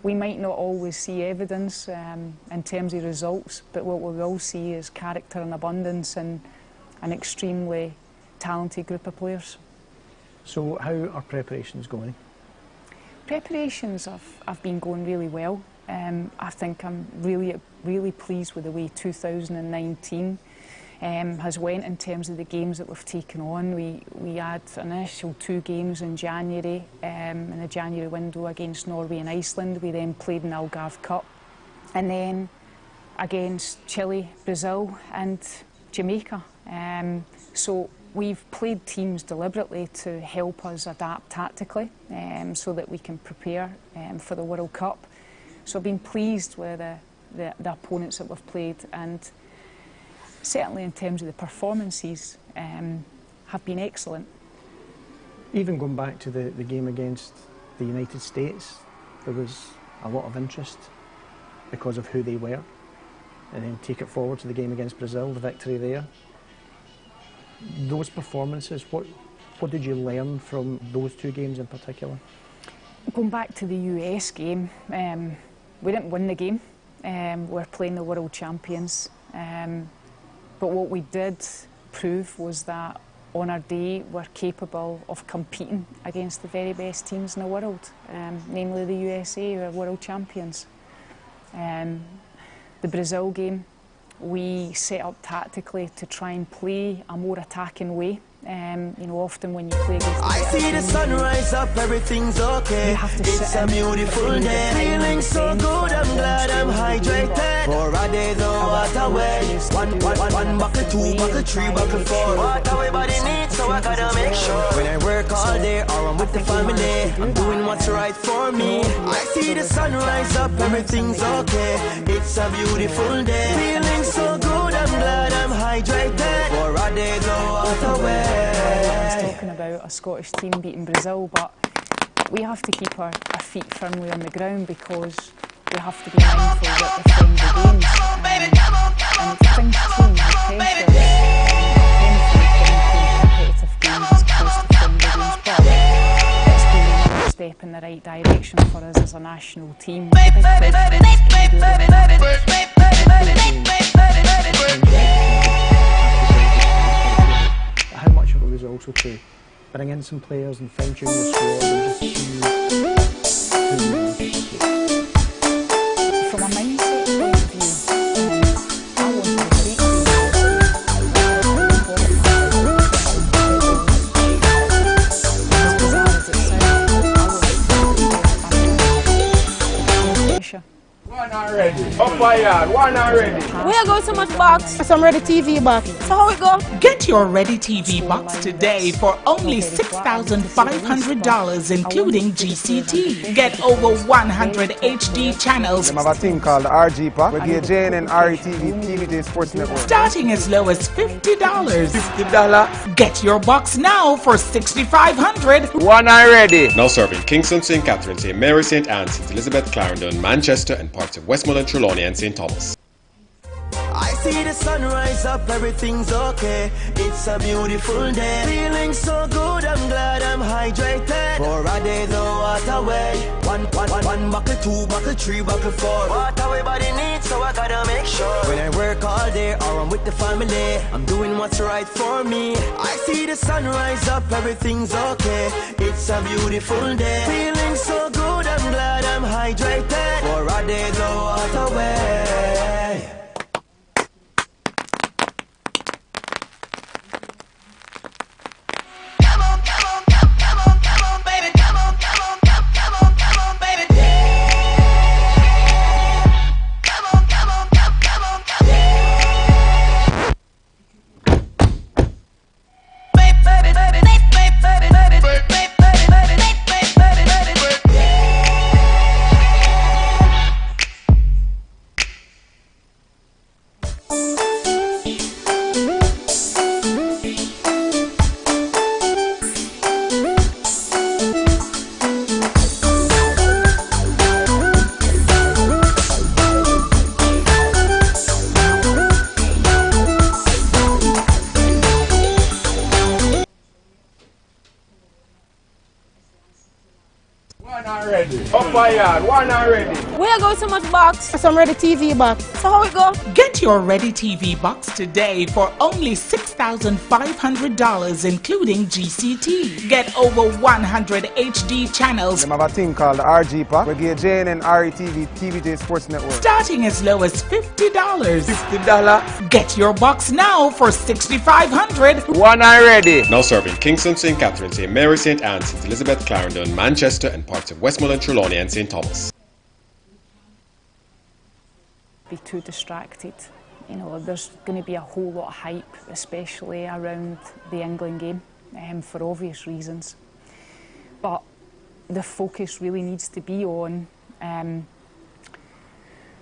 Speaker 5: We might not always see evidence in terms of results, but what we will see is character and abundance and an extremely talented group of players.
Speaker 4: So how are preparations going?
Speaker 5: Preparations have been going really well. I think I'm really pleased with the way 2019 has went in terms of the games that we've taken on. We had an initial 2 games in January, in the January window against Norway and Iceland. We then played in the Algarve Cup, and then against Chile, Brazil and Jamaica. So we've played teams deliberately to help us adapt tactically, so that we can prepare for the World Cup. So I've been pleased with the opponents that we've played, and certainly in terms of the performances, have been excellent.
Speaker 4: Even going back to the game against the United States, there was a lot of interest because of who they were. And then take it forward to the game against Brazil, the victory there. Those performances, what did you learn from those 2 games in particular?
Speaker 5: Going back to the US game, we didn't win the game. We're playing the world champions. But what we did prove was that on our day we're capable of competing against the very best teams in the world, namely the USA, who are world champions. The Brazil game, we set up tactically to try and play a more attacking way. You know, often when you play against
Speaker 6: I see the sun rise up, everything's okay. It's a beautiful day. Feeling so good, I'm glad I'm hydrated. For a day, the water way. One buckle, 2 buckle, 3 buckle, 4. What everybody needs, so I gotta make sure. When I work all day or I'm with the family, I'm doing what's right for me. I see the sun rise up, everything's okay. It's a beautiful day. Feeling so good, I'm glad I'm hydrated. For a day, the water way.
Speaker 5: Talking about a Scottish team beating Brazil, but we have to keep our feet firmly on the ground, because we have to be mindful that the friendly games and things change, the pressure competitive games as opposed to friendly games, but it's been another step in the right direction for us as a national team.
Speaker 4: How much of it was also to bring in some players and fine-tune the squad and just see
Speaker 5: From a mindset point of view, I want to take
Speaker 7: One already. Up my yard. One already.
Speaker 8: Where go so much box? Some Ready TV box. So how it go?
Speaker 9: Get your Ready TV box today for only $6,500, including GCT. Get over 100 HD channels.
Speaker 7: They have a thing called the RG pack with the JN and RETV TVJ Sports Network.
Speaker 9: Starting as low as $50.
Speaker 7: $50.
Speaker 9: Get your box now for $6,500.
Speaker 7: One already.
Speaker 10: Now serving Kingston, St. Catherine, St. Mary, St. Anne, St. Elizabeth, Clarendon, Manchester, and parts of Westmoreland, Trelawney, and St. Thomas.
Speaker 6: I see the sun rise up, everything's okay. It's a beautiful day. Feeling so good, I'm glad I'm hydrated. For a day the water way. One buckle, two buckle, three buckle, four. What everybody needs, so I gotta make sure. When I work all day or I'm with the family, I'm doing what's right for me. I see the sun rise up, everything's okay. It's a beautiful day. Feeling so good, I'm glad I'm hydrated. For a day the water way.
Speaker 8: One already. Where go so much box? Some Ready TV box. So how it go?
Speaker 9: Get your Ready TV box today for only $6,500, including GCT. Get over 100 HD channels.
Speaker 7: They have a thing called the RG Pack. We give JNN RETV TVJ Sports Network.
Speaker 9: Starting as low as $50. $50. Get your box now for $6,500.
Speaker 7: One already.
Speaker 10: Now serving Kingston, St. Catherine, St. Mary, St. Anne, St. Elizabeth, Clarendon, Manchester, and parts of Westmoreland, Trelawney, and St. Thomas.
Speaker 5: Be too distracted. You know, there's going to be a whole lot of hype, especially around the England game, for obvious reasons. But the focus really needs to be on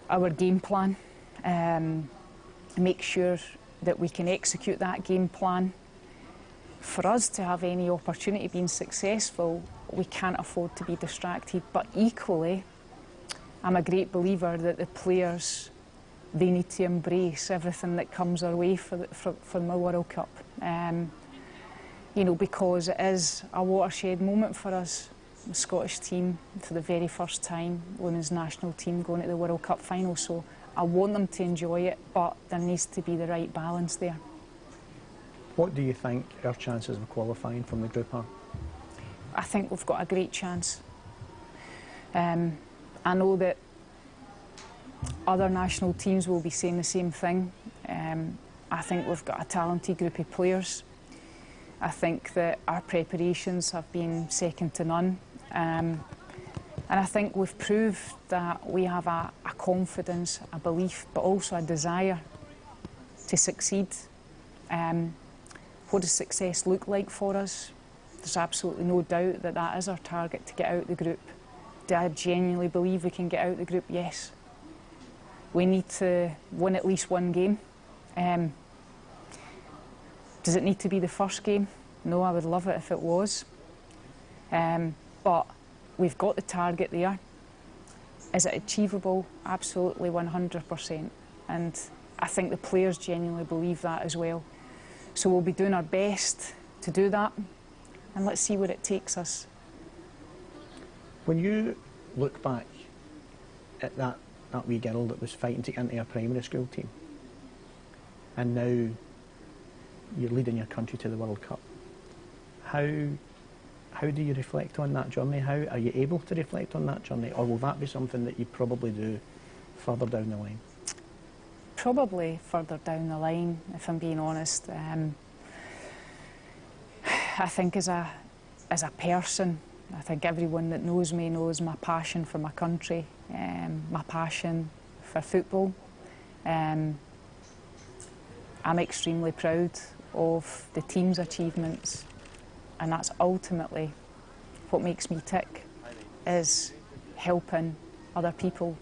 Speaker 5: our game plan. Make sure that we can execute that game plan. For us to have any opportunity being successful, we can't afford to be distracted. But equally, I'm a great believer that the players, they need to embrace everything that comes our way from the World Cup. You know, because it is a watershed moment for us. The Scottish team, for the very first time, women's national team going to the World Cup final. So I want them to enjoy it, but there needs to be the right balance there.
Speaker 4: What do you think our chances of qualifying from the group are?
Speaker 5: I think we've got a great chance. I know that other national teams will be saying the same thing. I think we've got a talented group of players. I think that our preparations have been second to none. And I think we've proved that we have a confidence, a belief, but also a desire to succeed. What does success look like for us? There's absolutely no doubt that that is our target, to get out of the group. Do I genuinely believe we can get out of the group? Yes. We need to win at least one game. Does it need to be the first game? No, I would love it if it was. But we've got the target there. Is it achievable? Absolutely, 100%. And I think the players genuinely believe that as well. So we'll be doing our best to do that, and let's see where it takes us.
Speaker 4: When you look back at that wee girl that was fighting to get into a primary school team, and now you're leading your country to the World Cup, how do you reflect on that journey? How are you able to reflect on that journey, or will that be something that you probably do further down the line?
Speaker 5: Probably further down the line, if I'm being honest. I think as a person, I think everyone that knows me knows my passion for my country, my passion for football. I'm extremely proud of the team's achievements, and that's ultimately what makes me tick, is helping other people.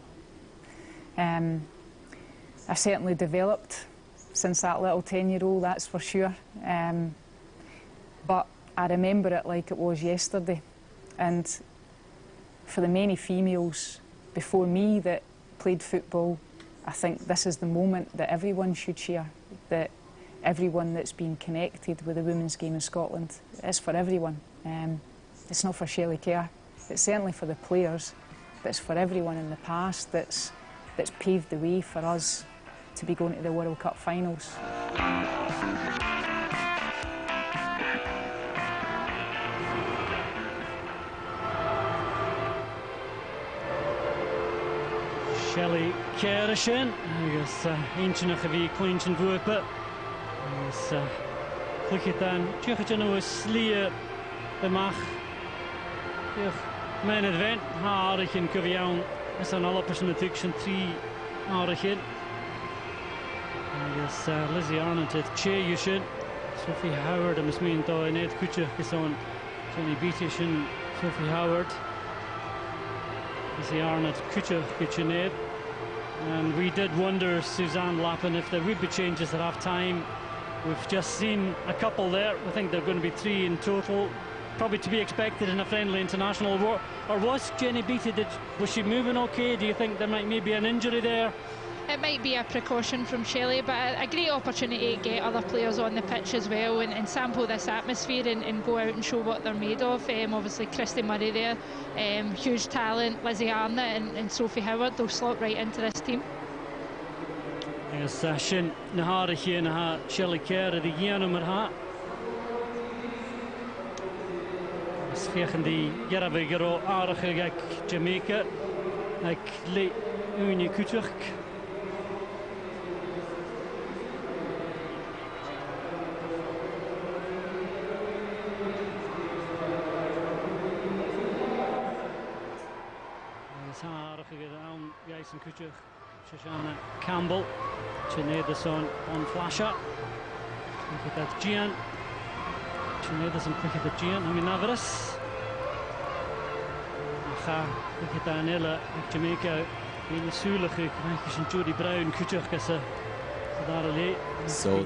Speaker 5: I've certainly developed since that little 10-year-old, that's for sure. But I remember it like it was yesterday. And for the many females before me that played football, I think this is the moment that everyone should share, that everyone that's been connected with the women's game in Scotland, it's for everyone. It's not for Shelley Kerr, it's certainly for the players, but it's for everyone in the past that's paved the way for us to be going to the World Cup finals.
Speaker 3: Shelley Kerr sin, agus eintinach a bhí cointin bhuapa, agus chluiche dan tuchaitin ó slí bymach. Diolch, mae'n edfen, haarach yn cyfiawn, as an alapers yn y tŵg sy'n 3 haarach yn. Agus Lizzie Arnott het che yushin, Sophie Howard am ismeen do in ed kutje geson, Tony Beatishin, Sophie Howard. Lizzie Arnott kutje ned. And we did wonder, Suzanne Lappin, if there would be changes at half time. We've just seen a couple there. I think there are going to be 3 in total. Probably to be expected in a friendly international war. Or was Jenny Beattie, was she moving okay? Do you think there might maybe an injury there?
Speaker 2: It might be a precaution from Shelley, but a great opportunity to get other players on the pitch as well and sample this atmosphere and go out and show what they're made of. Obviously Christy Murray there, huge talent, Lizzie Arnott and Sophie Howard, they'll slot right into this team.
Speaker 3: Yes, Shin Nahara here, Naha Shelley Kerr, the Gianum ha. Sfechen die Gerabigero aardige Jamaica, like Le Unie Kuturk. Jason Kuchuk, Shoshana Campbell, Chineda on Flasher. Look at that Gian. Chineda quick at the Gian. I mean Navarus. Look at that Nella, Jamaica. In the Sulach, and Jody Brown, Kuchuk as a Darley.
Speaker 1: So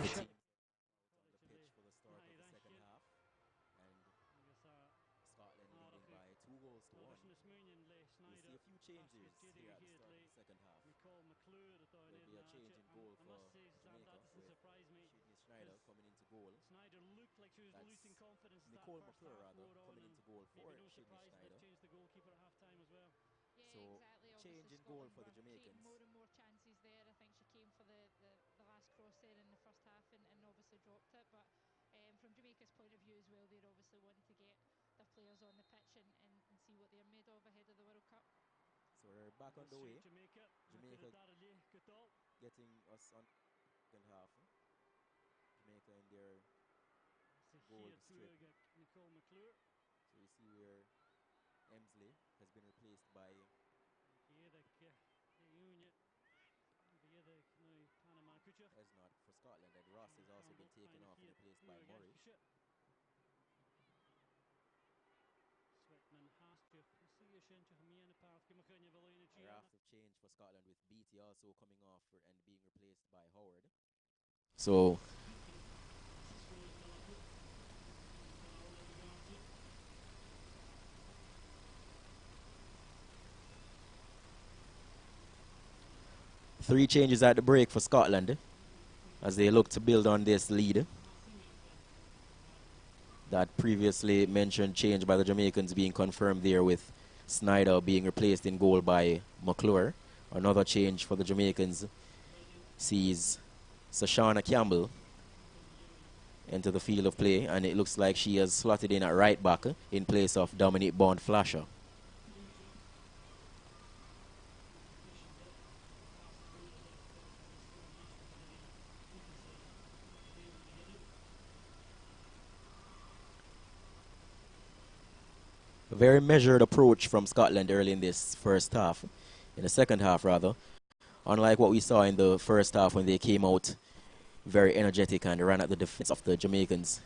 Speaker 1: Mccoy-Havana rather coming into goal for Sydney Schneider.
Speaker 2: Changed the goalkeeper at half time as well.
Speaker 1: So change in goal for the Jamaicans.
Speaker 2: More and more chances there. I think she came for the last cross there in the first half and obviously dropped it. But from Jamaica's point of view as well, they're obviously wanting to get their players on the pitch and see what they're made of ahead of the World Cup.
Speaker 1: So we're back on the way. Jamaica getting us on second half. Jamaica in their goal strip. So you see where Emsley has been replaced by Esnot for Scotland, and Ross has also been taken off and replaced by Murray. A raft of change for Scotland with Beattie also coming off and being replaced by Howard. So 3 changes at the break for Scotland as they look to build on this lead. That previously mentioned change by the Jamaicans being confirmed there with Snyder being replaced in goal by McClure. Another change for the Jamaicans sees Shoshana Campbell enter the field of play, and it looks like she has slotted in at right back in place of Dominic Bond-Flasher. A very measured approach from Scotland early in this first half, in the second half rather, unlike what we saw in the first half when they came out very energetic and ran at the defense of the Jamaicans.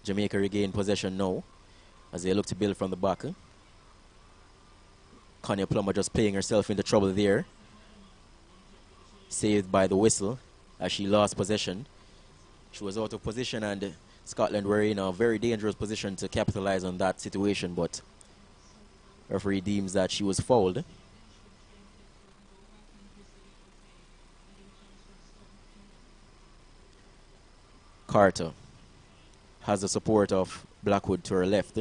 Speaker 1: Jamaica regain possession now as they look to build from the back. Connie Plomo just playing herself into trouble there. Saved by the whistle as she lost possession. She was out of position and Scotland were in a very dangerous position to capitalize on that situation, but referee deems that she was fouled. Carto has the support of Blackwood to her left.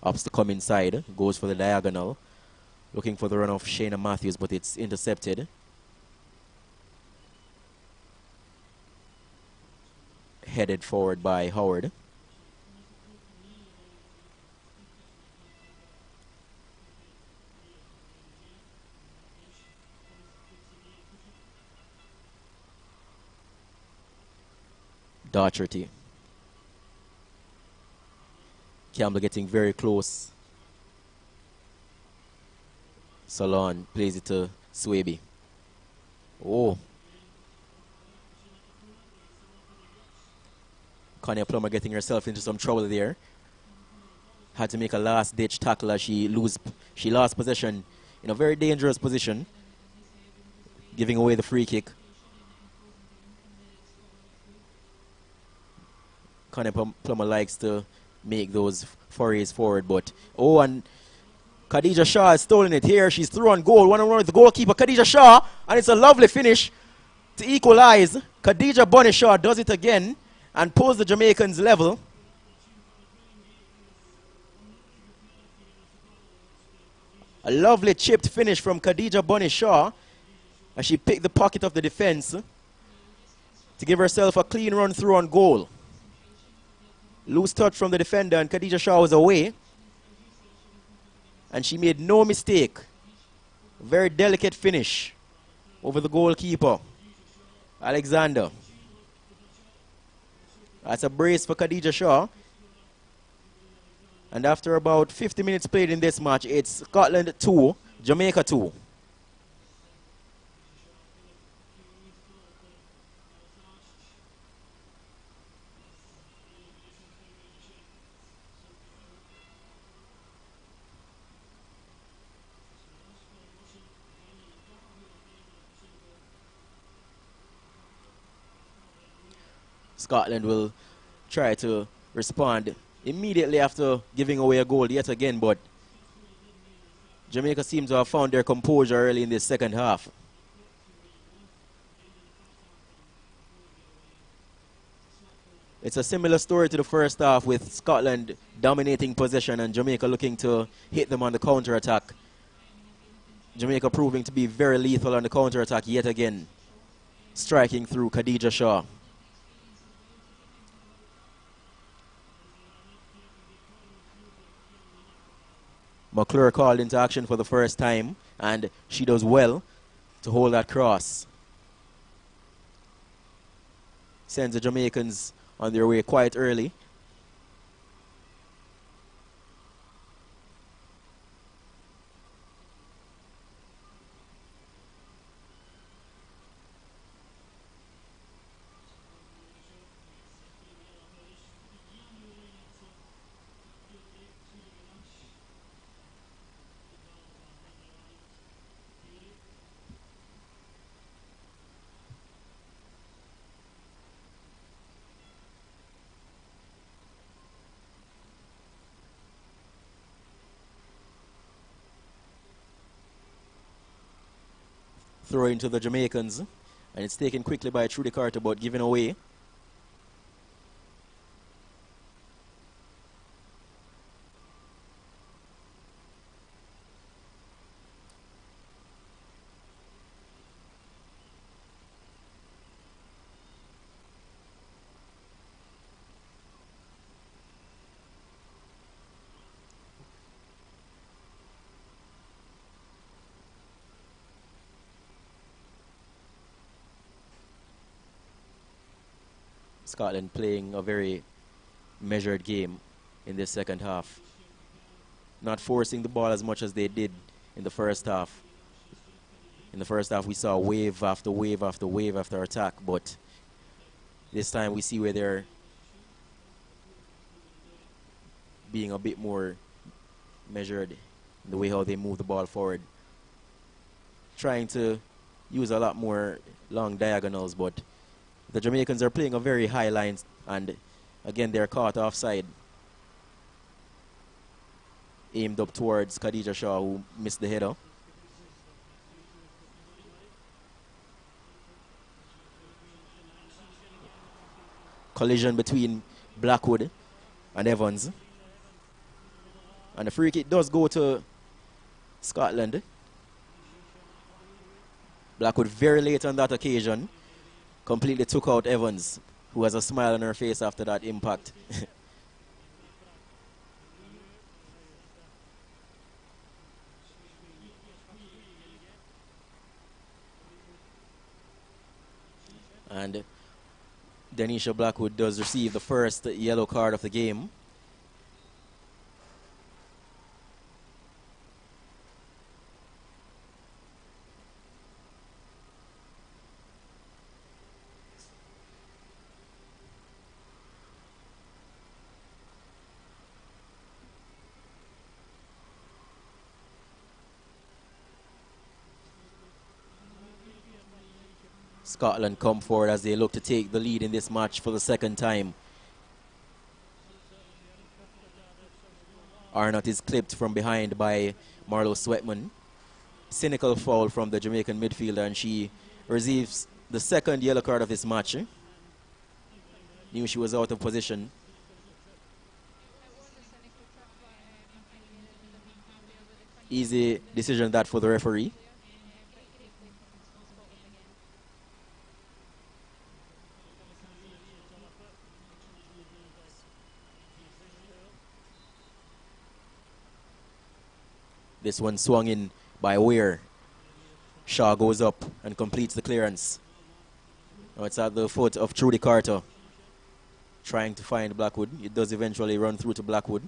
Speaker 1: Opts to come inside, goes for the diagonal, looking for the run of Shayna Matthews, but it's intercepted. Headed forward by Howard. Daugherty. Campbell getting very close. Salon plays it to Swaby. Oh. Connie Plomo getting herself into some trouble there. Had to make a last-ditch tackle as she lost possession in a very dangerous position, giving away the free kick. Connie Plomo likes to make those forays forward, but and Khadija Shaw has stolen it here. She's through on goal. 1-on-1 with the goalkeeper, Khadija Shaw, and it's a lovely finish to equalize. Khadija Bunny Shaw does it again and pulls the Jamaicans level. A lovely chipped finish from Khadija Bunny Shaw as she picked the pocket of the defense to give herself a clean run through on goal. Loose touch from the defender, and Khadija Shaw was away. And she made no mistake. Very delicate finish over the goalkeeper, Alexander. That's a brace for Khadija Shaw. And after about 50 minutes played in this match, it's Scotland 2, Jamaica 2. Scotland will try to respond immediately after giving away a goal yet again, but Jamaica seems to have found their composure early in this second half. It's a similar story to the first half, with Scotland dominating possession and Jamaica looking to hit them on the counter-attack. Jamaica proving to be very lethal on the counter-attack yet again, striking through Khadija Shaw. McClure called into action for the first time, and she does well to hold that cross. Sends the Jamaicans on their way quite early. Throw into the Jamaicans, and it's taken quickly by Trudy Carter, but given away. Scotland playing a very measured game in this second half. Not forcing the ball as much as they did in the first half. In the first half, we saw wave after wave after wave after attack, but this time we see where they're being a bit more measured in the way how they move the ball forward. Trying to use a lot more long diagonals, but the Jamaicans are playing a very high line, and Again, they're caught offside. Aimed up towards Khadija Shaw, who missed the header. Collision between Blackwood and Evans. And the free kick does go to Scotland. Blackwood very late on that occasion completely took out Evans, who has a smile on her face after that impact. And Denisha Blackwood does receive the first yellow card of the game. Scotland come forward as they look to take the lead in this match for the second time. Arnott is clipped from behind by Marlo Sweatman. Cynical foul from the Jamaican midfielder, and she receives the second yellow card of this match. Knew she was out of position. Easy decision that for the referee. This one swung in by Weir. Shaw goes up and completes the clearance. Now it's at the foot of Trudy Carto, trying to find Blackwood. It does eventually run through to Blackwood.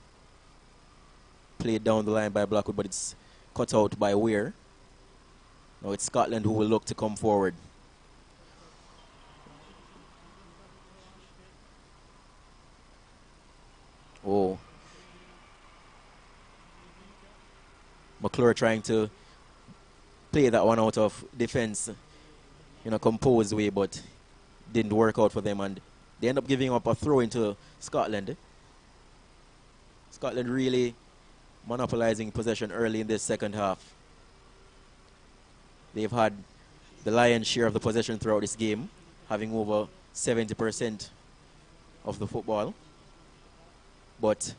Speaker 1: Played down the line by Blackwood, but it's cut out by Weir. Now it's Scotland who will look to come forward. Oh. McClure trying to play that one out of defense in a composed way, but didn't work out for them, and they end up giving up a throw into Scotland. Scotland really monopolizing possession early in this second half. They've had the lion's share of the possession throughout this game, having over 70% of the football. But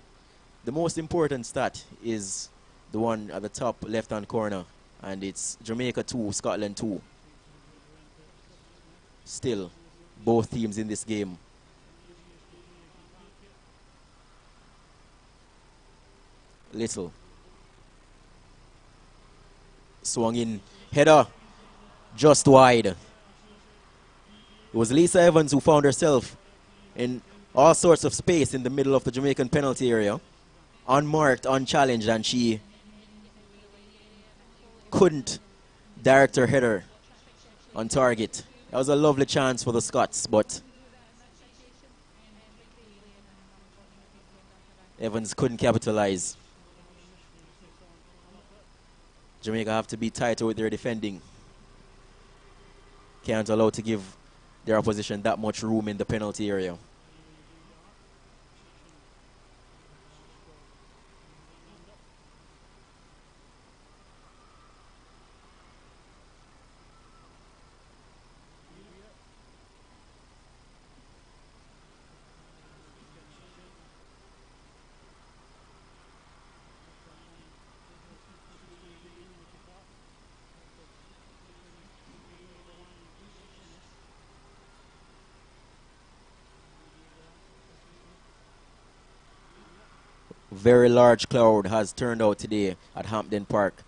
Speaker 1: the most important stat is the one at the top left-hand corner, and it's Jamaica 2, Scotland 2. Still, both teams in this game. Little. Swung in. Header. Just wide. It was Lisa Evans who found herself in all sorts of space in the middle of the Jamaican penalty area. Unmarked, unchallenged, and she couldn't direct her header on target. That was a lovely chance for the Scots, but Evans couldn't capitalize. Jamaica have to be tighter with their defending. Can't allow to give their opposition that much room in the penalty area. Very large crowd has turned out today at Hampden Park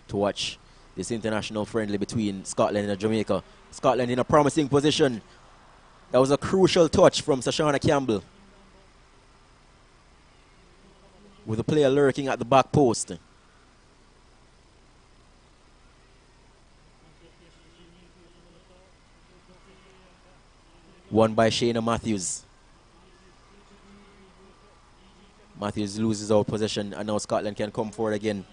Speaker 1: to watch this international friendly between Scotland and Jamaica. Scotland in a promising position. That was a crucial touch from Sashana Campbell, with a player lurking at the back post. Won by Shayna Matthews. Matthews loses out possession, and now Scotland can come forward again.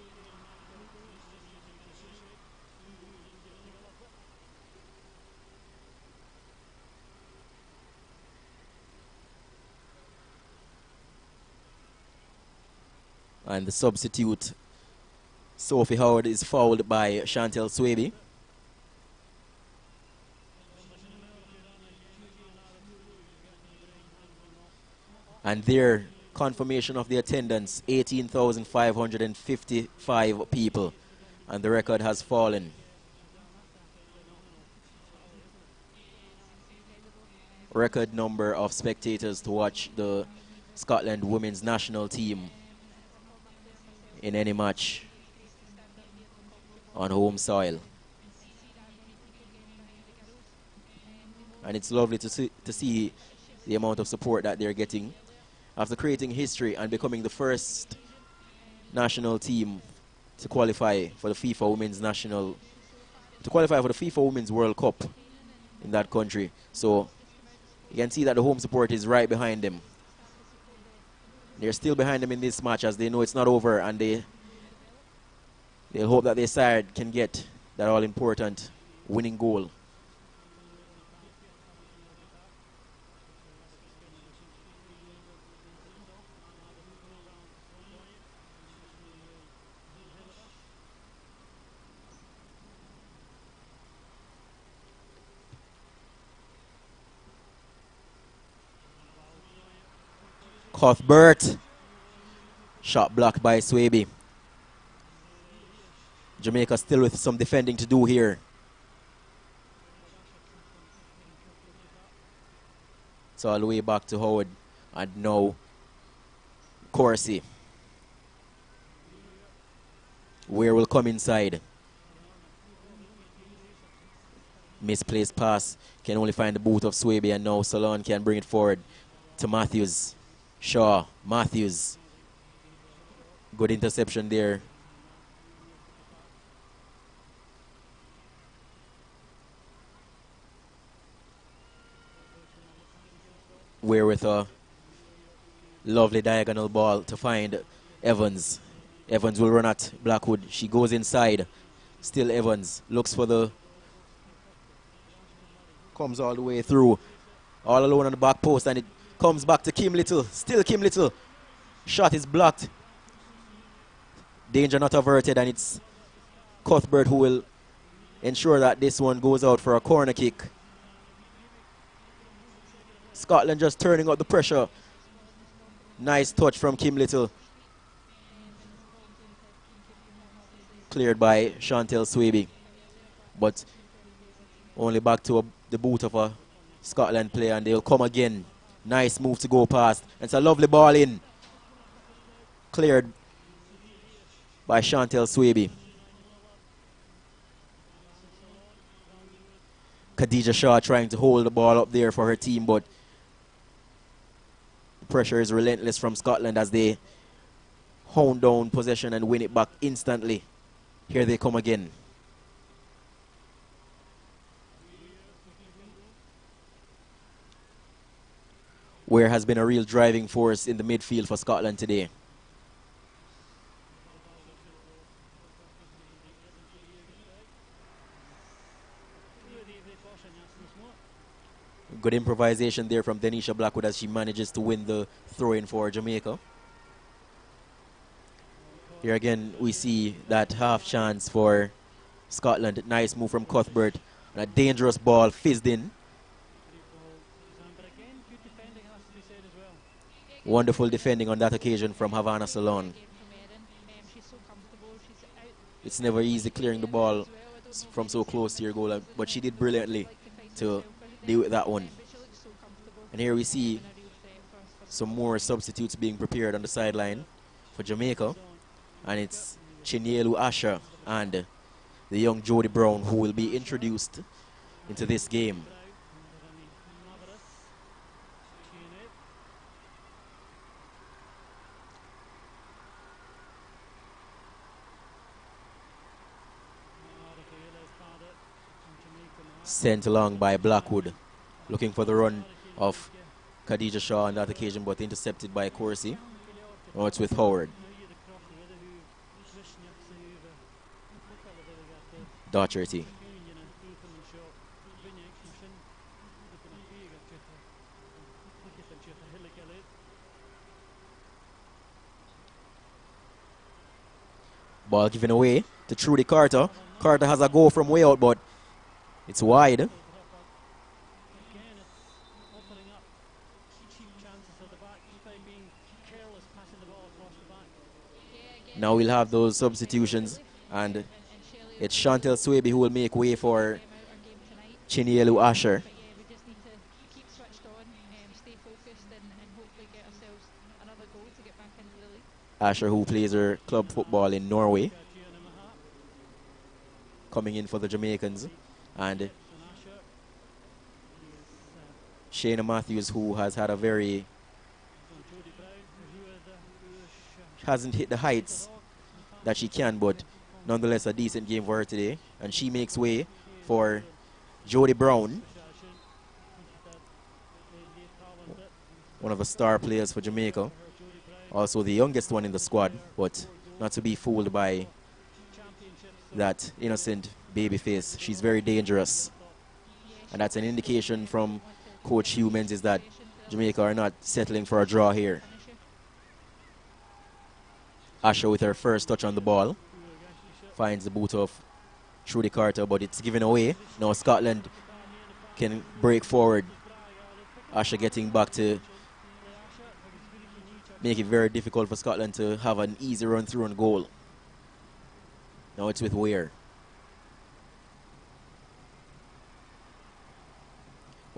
Speaker 1: And the substitute, Sophie Howard, is fouled by Chantel Swaby. And their confirmation of the attendance, 18,555 people. And the record has fallen. Record number of spectators to watch the Scotland women's national team in any match on home soil. And it's lovely to see the amount of support that they're getting after creating history and becoming the first national team to qualify for the FIFA Women's World Cup in that country. So you can see that the home support is right behind them. They're still behind them in this match as they know it's not over, and they'll hope that their side can get that all-important winning goal. Cuthbert. Shot blocked by Swaby. Jamaica still with some defending to do here. It's all the way back to Howard. And now Corsi. Where will come inside. Misplaced pass. Can only find the boot of Swaby, and now Solon can bring it forward to Matthews. Shaw, Matthews. Good interception there. Where with a lovely diagonal ball to find Evans. Evans will run at Blackwood. She goes inside. Still Evans looks for the... Comes all the way through. All alone on the back post, and it comes back to Kim Little. Still Kim Little. Shot is blocked. Danger not averted, and it's Cuthbert who will ensure that this one goes out for a corner kick. Scotland just turning up the pressure. Nice touch from Kim Little. Cleared by Chantel Swaby. But only back to the boot of a Scotland player, and they'll come again. Nice move to go past. It's a lovely ball in. Cleared by Chantel Swaby. Khadija Shaw trying to hold the ball up there for her team, but the pressure is relentless from Scotland as they hound down possession and win it back instantly. Here they come again. Where has been a real driving force in the midfield for Scotland today. Good improvisation there from Denisha Blackwood as she manages to win the throw-in for Jamaica. Here again, we see that half chance for Scotland. Nice move from Cuthbert. And a dangerous ball fizzed in. Wonderful defending on that occasion from Havana Salon. It's never easy clearing the ball from so close to your goal, but she did brilliantly to deal with that one. And here we see some more substitutes being prepared on the sideline for Jamaica. And it's Chinyelu Asher and the young Jodie Brown who will be introduced into this game. Sent along by Blackwood, looking for the run of Khadija Shaw on that occasion, but intercepted by Corsi. Oh, it's with Howard. Docherty. Ball given away to Trudy Carto. Carto has a goal from way out, but it's wide. Now we'll have those substitutions, and it's Chantel Swaby who will make way for Chinielu Asher. Asher, who plays her club football in Norway, coming in for the Jamaicans. And Shayna Matthews, who has had a very... hasn't hit the heights that she can, but nonetheless a decent game for her today. And she makes way for Jody Brown, one of the star players for Jamaica. Also the youngest one in the squad, but not to be fooled by that innocent baby face. She's very dangerous. And that's an indication from Coach Humans is that Jamaica are not settling for a draw here. Asher with her first touch on the ball. Finds the boot of Trudy Carter, but it's given away. Now Scotland can break forward. Asher getting back to make it very difficult for Scotland to have an easy run through and goal. Now it's with Weir.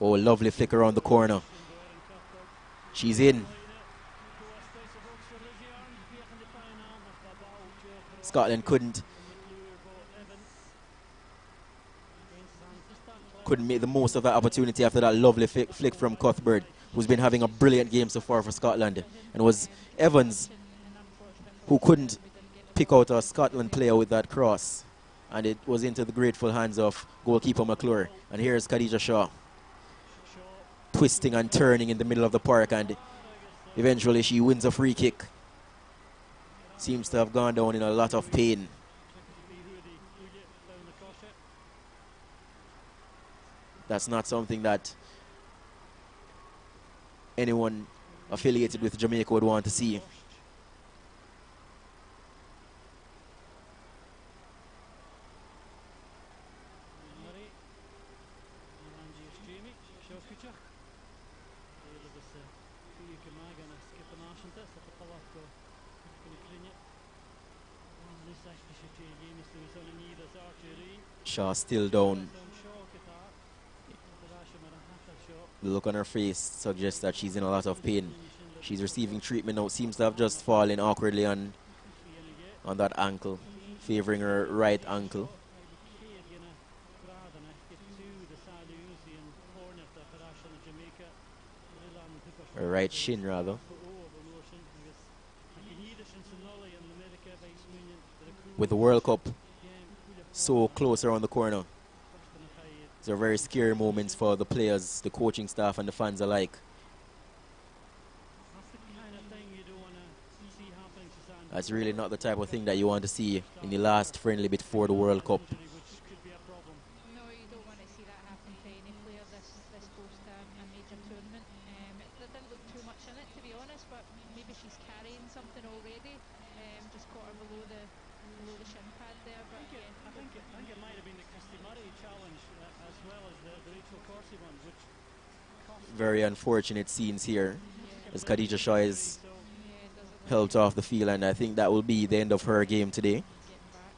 Speaker 1: Oh, lovely flick around the corner. She's in. Scotland couldn't make the most of that opportunity after that lovely flick from Cuthbert, who's been having a brilliant game so far for Scotland. And it was Evans who couldn't pick out a Scotland player with that cross. And it was into the grateful hands of goalkeeper McClure. And here's Khadija Shaw, twisting and turning in the middle of the park, and eventually she wins a free kick. Seems to have gone down in a lot of pain. That's not something that anyone affiliated with Jamaica would want to see. Shaw still down. The look on her face suggests that she's in a lot of pain. She's receiving treatment now. Seems to have just fallen awkwardly on that ankle, favoring her right ankle. Her right shin, rather. With the World Cup so close around the corner, these are very scary moments for the players, the coaching staff, and the fans alike. That's really not the type of thing that you want to see in the last friendly before the World Cup.
Speaker 2: No, you don't want to see that happen to any player this close to a major tournament. There didn't look too much in it, to be honest, but maybe she's carrying something already. Just caught her below the shin pad there. But
Speaker 3: I think it might have been the Christy Murray challenge as well as the Rachel Corsi one, which
Speaker 1: very unfortunate scenes here as Khadija Shaw is helped off the field, and I think that will be the end of her game today.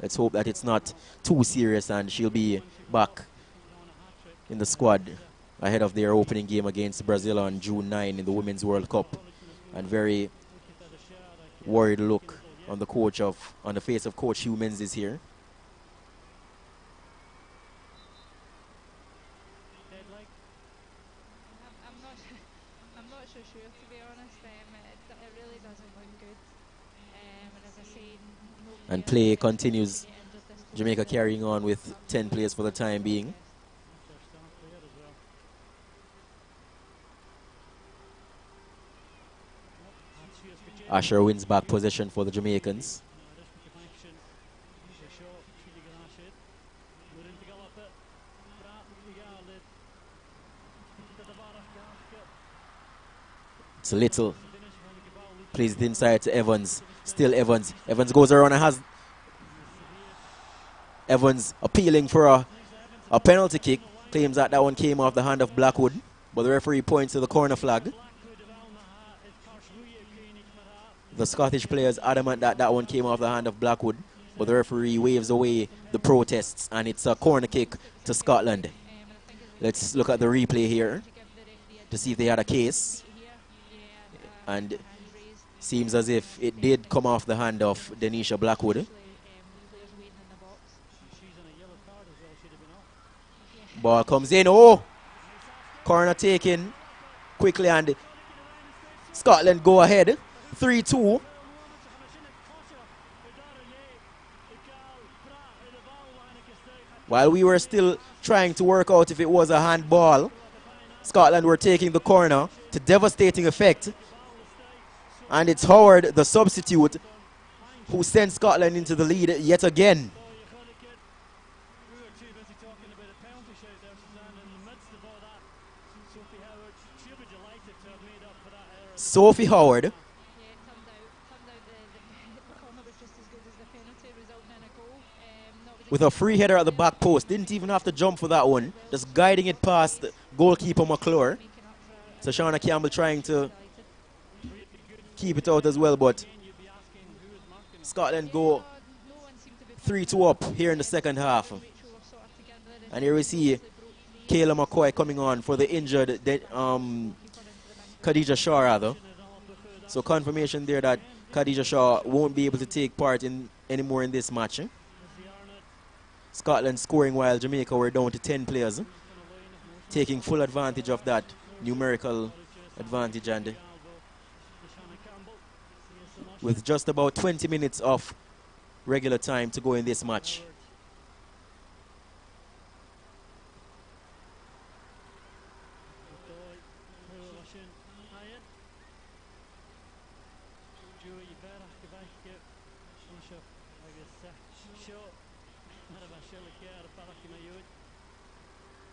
Speaker 1: Let's hope that it's not too serious and she'll be back in the squad ahead of their opening game against Brazil on June 9 in the Women's World Cup. And very worried look on the face of Coach Humans is here.
Speaker 2: I'm not so sure, to be honest. It really doesn't look good. And as I say,
Speaker 1: and play continues. Jamaica carrying on with 10 players for the time being. Asher wins back possession for the Jamaicans. It's a little. Plays it inside to Evans. Still Evans. Evans goes around and has Evans appealing for a penalty kick. Claims that one came off the hand of Blackwood. But the referee points to the corner flag. The Scottish players adamant that one came off the hand of Blackwood. But the referee waves away the protests. And it's a corner kick to Scotland. Let's look at the replay here to see if they had a case. And seems as if it did come off the hand of Denisha Blackwood. Ball comes in. Oh! Corner taken quickly and Scotland go ahead. 3-2. While we were still trying to work out if it was a handball, Scotland were taking the corner to devastating effect. And it's Howard, the substitute, who sent Scotland into the lead yet again. Sophie Howard. With a free header at the back post. Didn't even have to jump for that one. Just guiding it past goalkeeper McClure. So Shauna Campbell trying to keep it out as well, but Scotland go 3-2 up here in the second half. And here we see Kayla McCoy coming on for the injured Khadija Shaw rather. So confirmation there that Khadija Shaw won't be able to take part anymore in this match. Scotland scoring while Jamaica were down to 10 players. Taking full advantage of that numerical advantage, and with just about 20 minutes of regular time to go in this match.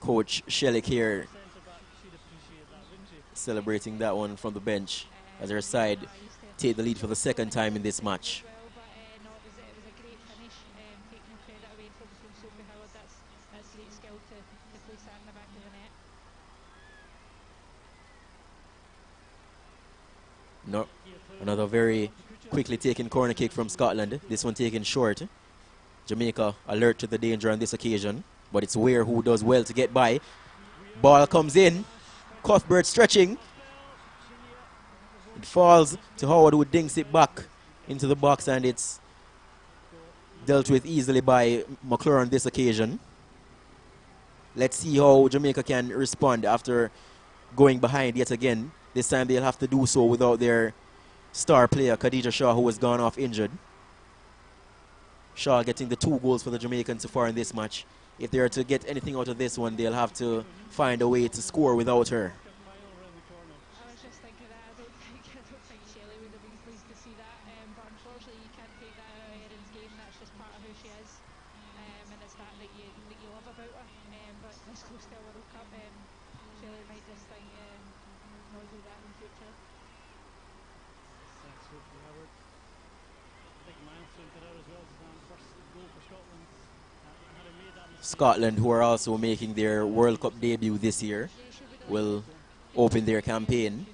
Speaker 1: Coach Shellick here celebrating that one from the bench as her side take the lead for the second time in this match. No, another very quickly taken corner kick from Scotland. This one taken short. Jamaica alert to the danger on this occasion, but it's Weir who does well to get by. Ball comes in. Cuthbert stretching. It falls to Howard, who dinks it back into the box, and it's dealt with easily by McClure on this occasion. Let's see how Jamaica can respond after going behind yet again. This time they'll have to do so without their star player, Khadija Shaw, who has gone off injured. Shaw getting the 2 goals for the Jamaicans so far in this match. If they are to get anything out of this one, they'll have to find a way to score without her.
Speaker 2: I was just thinking that. I don't think Shelley would have been pleased to see that. But unfortunately, you can't take that out of Erin's game. That's just part of who she is. And it's that you love about her. But this close to a World Cup, Shelley might just think, not do that in the future.
Speaker 1: Scotland, who are also making their World Cup debut this year, will open their campaign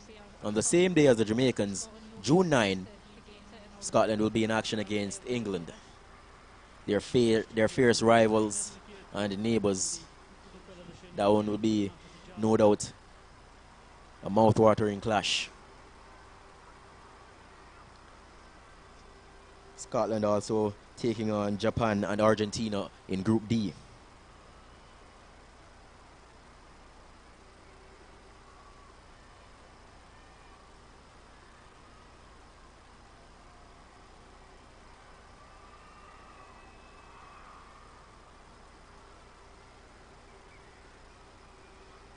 Speaker 1: on the same day as the Jamaicans. June 9, Scotland will be in action against England. Their fierce rivals and neighbours. That one will be, no doubt, a mouth-watering clash. Scotland also taking on Japan and Argentina in Group D.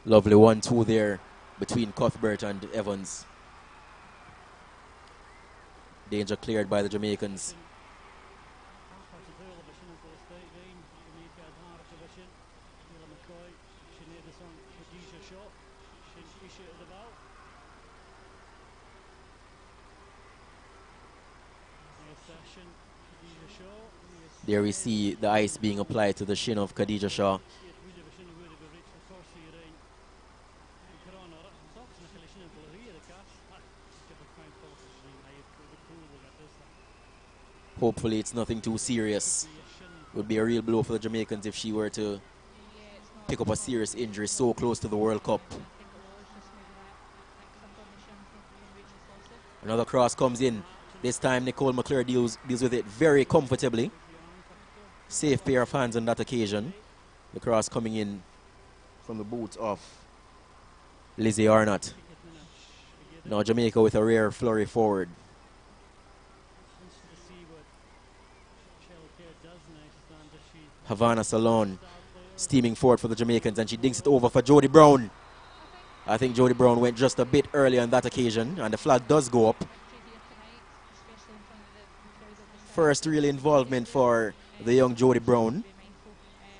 Speaker 1: Lovely 1-2 there between Cuthbert and Evans. Danger cleared by the Jamaicans. There we see the ice being applied to the shin of Khadija Shaw. Hopefully it's nothing too serious. It would be a real blow for the Jamaicans if she were to pick up a serious injury so close to the World Cup. Another cross comes in. This time Nicole McClure deals with it very comfortably. Safe pair of hands on that occasion. The cross coming in from the boots of Lizzie Arnott. Now Jamaica with a rare flurry forward. Havana Salon steaming forward for the Jamaicans, and she dinks it over for Jody Brown. I think Jody Brown went just a bit early on that occasion, and the flag does go up. First real involvement for the young Jody Brown,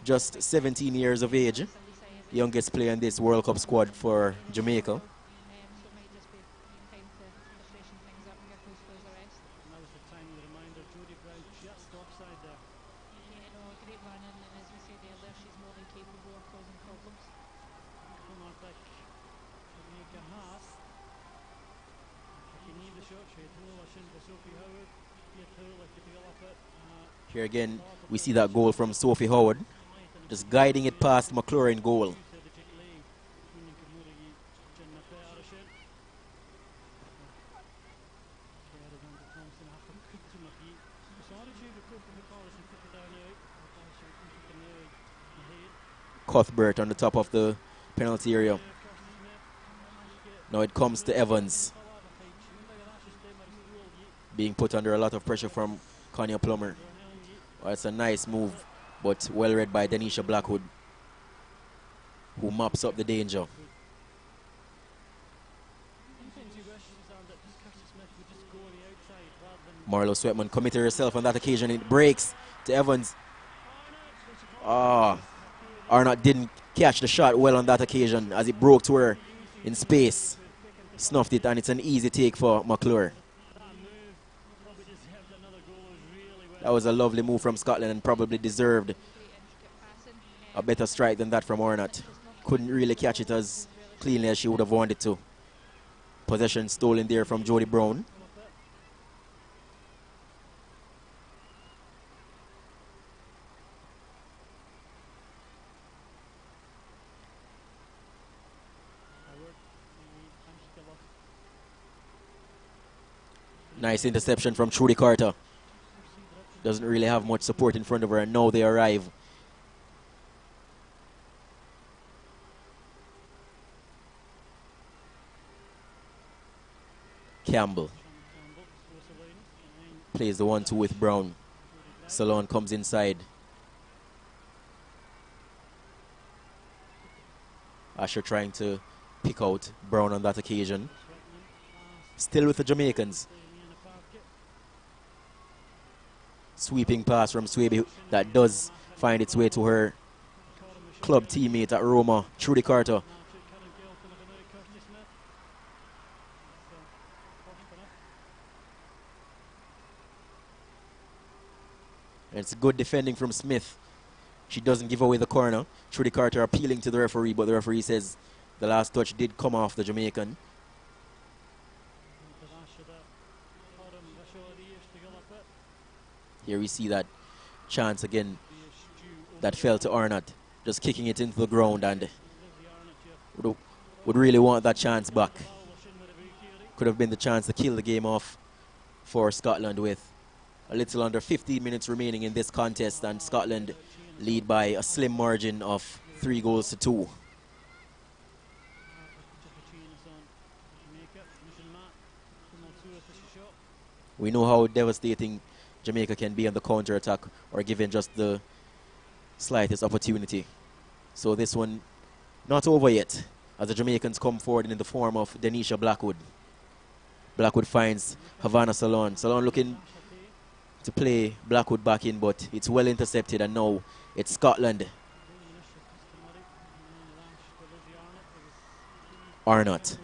Speaker 1: just 17 years of age, youngest player in this World Cup squad for Jamaica. Here again, we see that goal from Sophie Howard, just guiding it past McClure in goal. Cuthbert on the top of the penalty area. Now it comes to Evans, being put under a lot of pressure from Konya Plummer. Well, it's a nice move, but well read by Denisha Blackwood, who mops up the danger. Marlo Sweatman committed herself on that occasion. It breaks to Evans. Arnott didn't catch the shot well on that occasion as it broke to her in space. Snuffed it, and it's an easy take for McClure. That was a lovely move from Scotland and probably deserved a better strike than that from Arnott. Couldn't really catch it as cleanly as she would have wanted to. Possession stolen there from Jody Brown. Nice interception from Trudy Carter. Doesn't really have much support in front of her, and now they arrive. Campbell plays the 1-2 with Brown. Salon comes inside. Asher trying to pick out Brown on that occasion. Still with the Jamaicans. Sweeping pass from Swaby that does find its way to her club teammate at Roma, Trudy Carter. And it's good defending from Smith. She doesn't give away the corner. Trudy Carter appealing to the referee, but the referee says the last touch did come off the Jamaican. Here we see that chance again that fell to Arnott, just kicking it into the ground, and would really want that chance back. Could have been the chance to kill the game off for Scotland with a little under 15 minutes remaining in this contest, and Scotland lead by a slim margin of 3-2. We know how devastating Jamaica can be on the counter-attack or given just the slightest opportunity. So this one not over yet as the Jamaicans come forward in the form of Denisha Blackwood. Blackwood finds Havana Salon. Salon looking to play Blackwood back in, but it's well intercepted, and now it's Scotland. Arnott.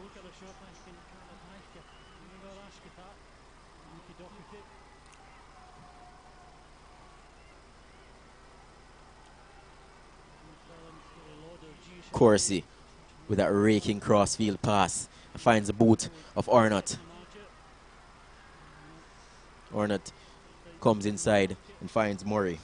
Speaker 1: Corsi with that raking crossfield pass. Finds the boot of Arnott. Arnott comes inside and finds Murray.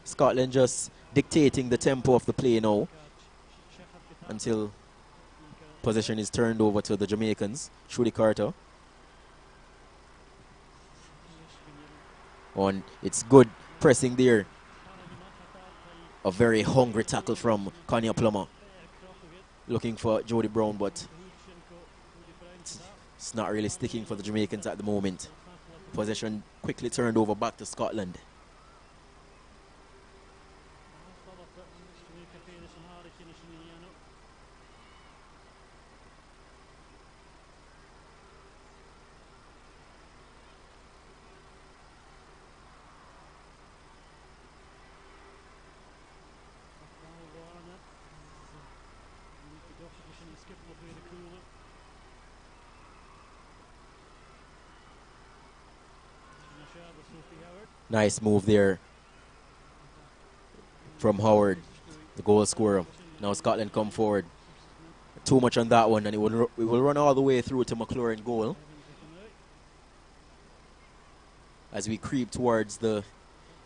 Speaker 1: Scotland just dictating the tempo of the play now until possession is turned over to the Jamaicans through the Carto. On, it's good pressing there. A very hungry tackle from Plomo. Looking for Jody Brown, but it's not really sticking for the Jamaicans at the moment. Possession quickly turned over back to Scotland. Nice move there from Howard, the goal scorer. Now Scotland come forward. Too much on that one, and it will run all the way through to McLaurin goal. As we creep towards the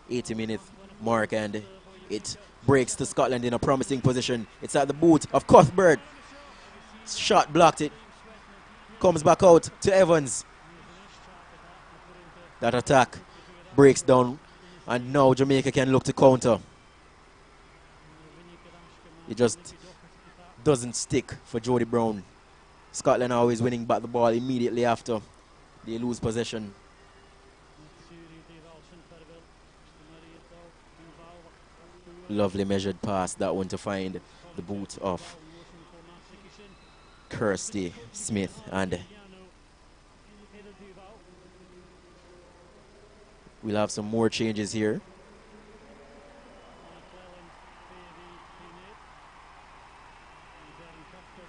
Speaker 1: 80-minute mark, and it breaks to Scotland in a promising position. It's at the boot of Cuthbert. Shot blocked it. Comes back out to Evans. That attack breaks down, and now Jamaica can look to counter. It just doesn't stick for Jody Brown. Scotland always winning back the ball immediately after they lose possession. Lovely measured pass, that one, to find the boot of Kirsty Smith, and we'll have some more changes here.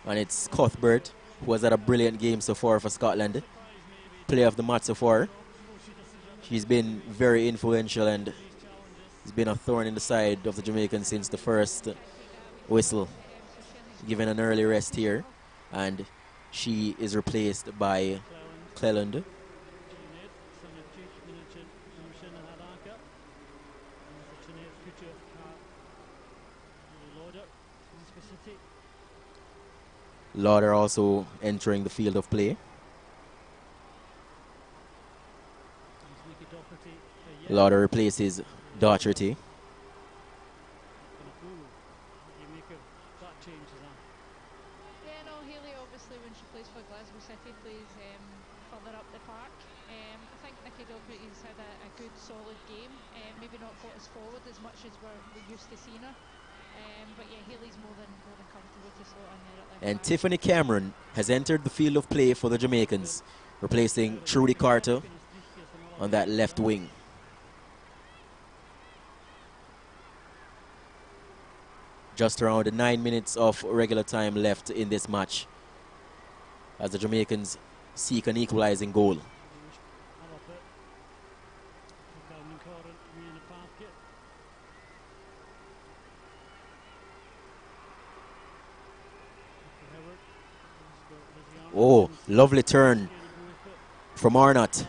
Speaker 1: And it's Cuthbert, who has had a brilliant game so far for Scotland. Player of the match so far. She's been very influential, and he's been a thorn in the side of the Jamaicans since the first whistle. Given an early rest here, and she is replaced by Cleland. Lauder also entering the field of play. Lauder replaces Docherty.
Speaker 2: Yeah, no, Haley obviously when she plays for Glasgow City plays further up the park. I think Nikki Docherty's had a good solid game. Maybe not got as forward as much as we're used to seeing her. But yeah, Haley's more than comfortable to slot on there at left.
Speaker 1: And Tiffany Cameron has entered the field of play for the Jamaicans, replacing Trudy Carto on that left wing. Just around 9 minutes of regular time left in this match as the Jamaicans seek an equalizing goal. Oh, lovely turn from Arnott,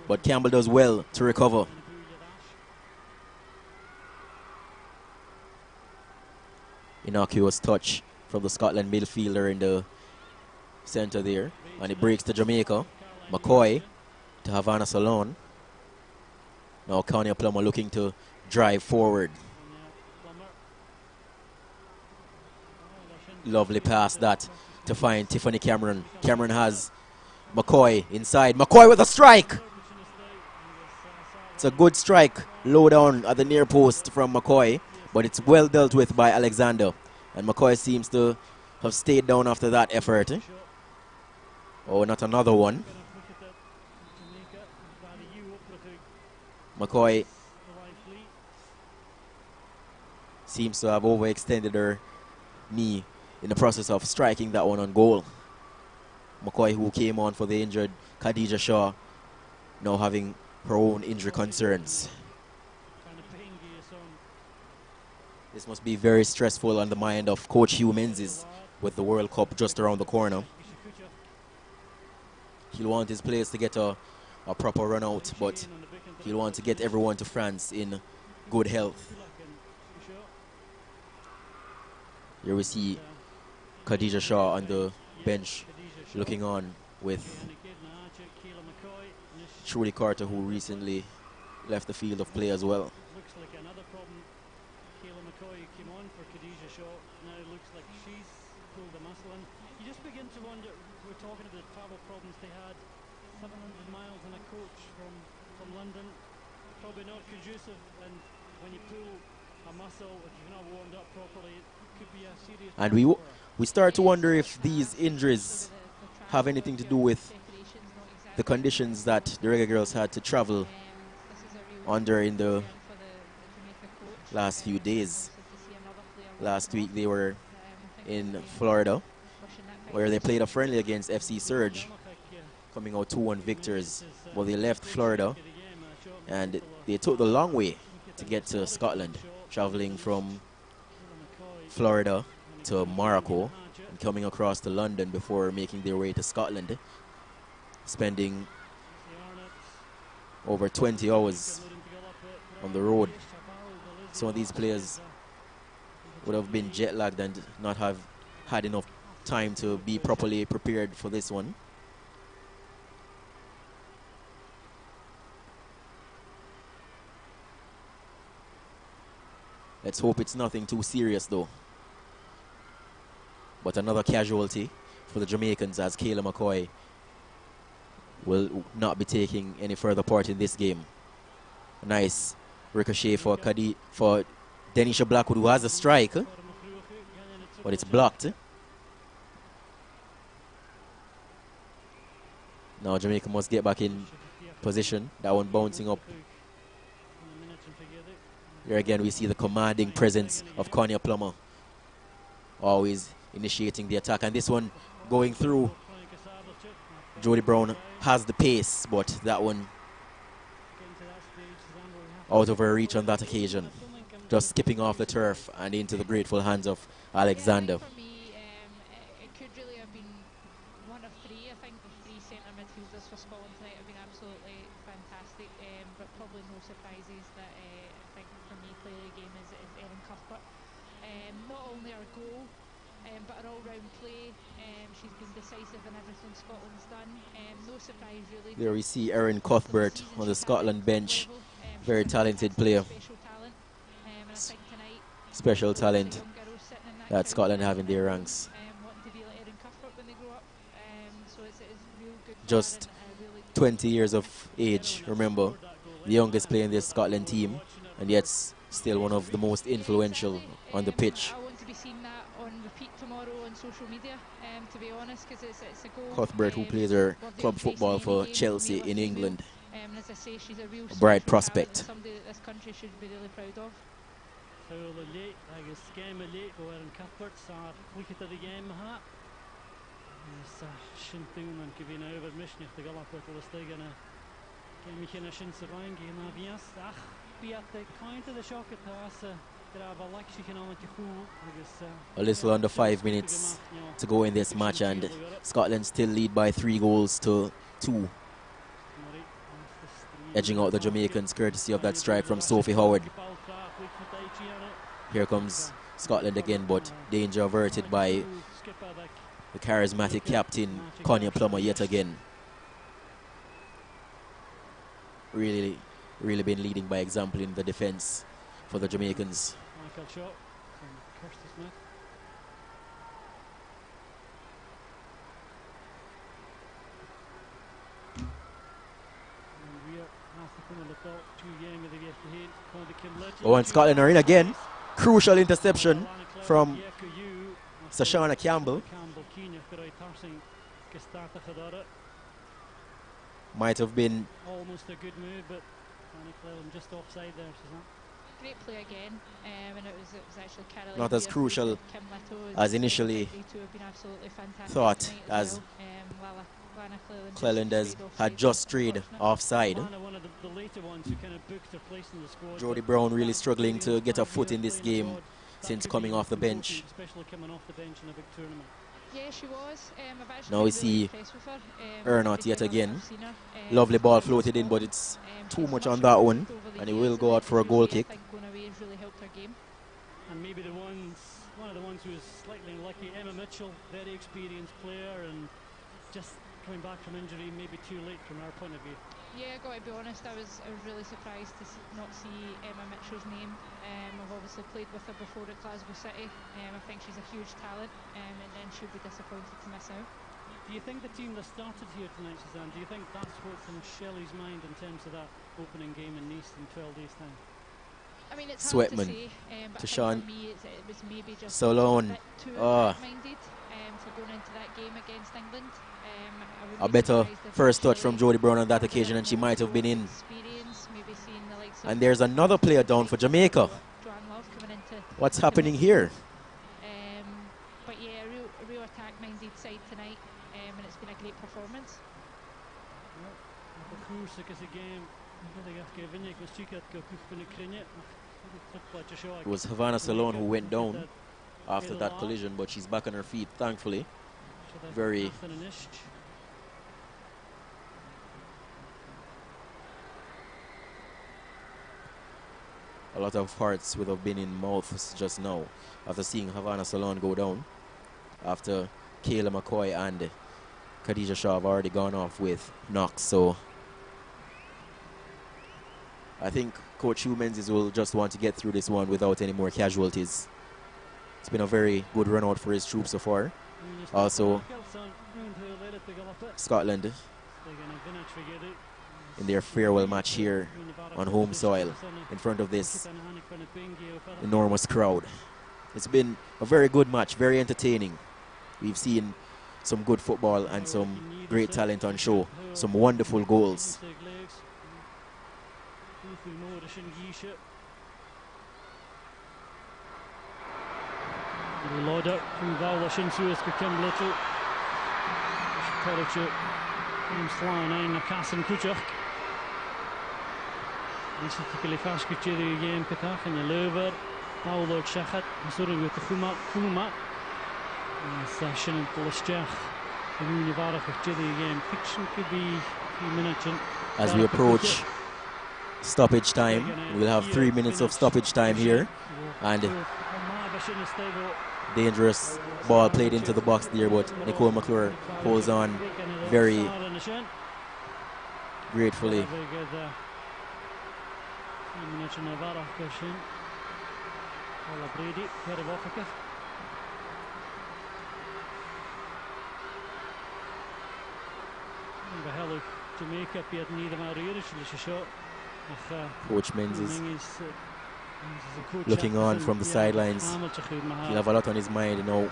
Speaker 1: but Campbell does well to recover. Innocuous touch from the Scotland midfielder in the center there, and it breaks to Jamaica. McCoy to Havana Salon. Now Plomo looking to drive forward. Lovely pass that to find Tiffany Cameron. Cameron has McCoy inside. McCoy with a strike. It's a good strike. Low down at the near post from McCoy, but it's well dealt with by Alexander. And McCoy seems to have stayed down after that effort. Oh, not another one. McCoy seems to have overextended her knee in the process of striking that one on goal. Mccoy, who came on for the injured Khadija Shaw, now having her own injury concerns. This must be very stressful on the mind of Coach Hugh Menzies with the World Cup just around the corner. He'll want his players to get a proper run out, but he'll want to get everyone to France in good health. Here we see Khadija Shaw on the bench looking on with Trudy Carter, who recently left the field of play as well.
Speaker 3: Looks like another problem. Kayla McCoy came on for Khadija Shaw. Now it looks like she's pulled a muscle in. You just begin to wonder, we're talking about travel problems they had. 700 miles in a coach from London. Probably not conducive, and when you pull a muscle, if you're not warmed up properly, it could be a serious
Speaker 1: And we start to wonder if these injuries have anything to do with the conditions that the Reggae Girlz had to travel under in the last few days. Last week they were in Florida, where they played a friendly against FC Surge, coming out 2-1 victors. Well, they left Florida and they took the long way to get to Scotland, traveling from Florida to Morocco and coming across to London before making their way to Scotland, spending over 20 hours on the road. Some of these players would have been jet lagged and not have had enough time to be properly prepared for this one. Let's hope it's nothing too serious though. But another casualty for the Jamaicans, as Kayla McCoy will not be taking any further part in this game. A nice ricochet for Denisha Blackwood, who has a strike, but it's blocked. Now Jamaica must get back in position. That one bouncing up. Here again we see the commanding presence of Plomo, always initiating the attack, and this one going through. Jody Brown has the pace, but that one out of her reach on that occasion. Just skipping off the turf and into the grateful hands of Alexander.
Speaker 2: For me, it could really have been one of three. I think the three centre midfielders for Scotland tonight have been absolutely fantastic, but probably no surprises that I think for me player of the game is Erin Cuthbert. Not only our goal, but her all-round play. She's been decisive in everything Scotland's done. No surprise really.
Speaker 1: There we see Erin Cuthbert on the Scotland bench. Very talented player. Special talent that Scotland have in their ranks. Just 20 years of age, remember, the youngest player in this Scotland team, and yet still one of the most influential on the pitch.
Speaker 2: I want to be seeing that on repeat tomorrow on social media, to be honest, because it's a goal.
Speaker 1: Cuthbert, who plays her club football for Chelsea in England.
Speaker 2: And as I say, she's a real
Speaker 1: bright prospect.
Speaker 2: Somebody that this country should be really proud of.
Speaker 1: A little under 5 minutes to go in this match, and Scotland still lead by 3-2, edging out the Jamaicans courtesy of that strike from Sophie Howard. Here comes Scotland again, but danger averted by the charismatic captain Connie Plomo yet again. Really been leading by example in the defense for the Jamaicans. Oh, and Scotland are in again. Crucial interception from Sashana Campbell. Might have been
Speaker 3: almost a good move, but just offside there, Suzanne.
Speaker 2: great play again, and it was actually Caroline.
Speaker 1: Not as crucial as initially thought, as Clelanders had just strayed offside. Jodie Brown really struggling to get a foot in this game since coming off the bench.
Speaker 2: Yeah, she was.
Speaker 1: Now we see Ernott yet again. Lovely ball floated in, but it's too much on that one, and he will go out for a goal kick.
Speaker 3: And maybe one of the ones who was slightly unlucky, Emma Mitchell, very experienced player, and just coming back from injury, maybe too late from our point of view.
Speaker 2: Yeah, I got to be honest, I was really surprised to not see Emma Mitchell's name. I've obviously played with her before at Glasgow City. I think she's a huge talent, and then she'll be disappointed to miss out.
Speaker 3: Do you think the team that started here tonight, Suzanne, do you think that's what's in Shelley's mind in terms of that opening game in Nice in 12 days' time?
Speaker 2: I mean, it's
Speaker 1: Sweatman
Speaker 2: hard to say, but
Speaker 1: to
Speaker 2: I think
Speaker 1: Sean.
Speaker 2: for me it was maybe just
Speaker 1: Solon.
Speaker 2: a bit too attack-minded for going into that game against England.
Speaker 1: A better first touch from Jodie Brown on that occasion, and she might have been in. And there's another player down for Jamaica. What's happening here?
Speaker 2: But yeah, a real attack-minded side tonight, and it's been a great performance.
Speaker 1: It was Havana Salon who went down after that collision, but she's back on her feet, thankfully. Very a lot of hearts would have been in mouths just now after seeing Havana Salon go down, after Kayla McCoy and Khadija Shaw have already gone off with knocks. So I think Coach Hugh Menzies will just want to get through this one without any more casualties. It's been a very good run out for his troops so far. Also, Scotland in their farewell match here on home soil in front of this enormous crowd. It's been a very good match, very entertaining. We've seen some good football and some great talent on show, some wonderful goals.
Speaker 3: Loader from Vala Shinsuas to Campbell. Carto from Slana and Cassin Kuchak. This is the Kalifashki game Katach and the Lover. Paolo Chachat, Missouri with the Fuma. Session and Polishach. The Univarach of Chili game. Fiction could be a few minutes.
Speaker 1: As we approach stoppage time, we'll have 3 minutes of stoppage time here. And dangerous ball played into the box there, but Nicole McClure holds on very gratefully. Coach Menzies looking on from the sidelines. He'll have a lot on his mind now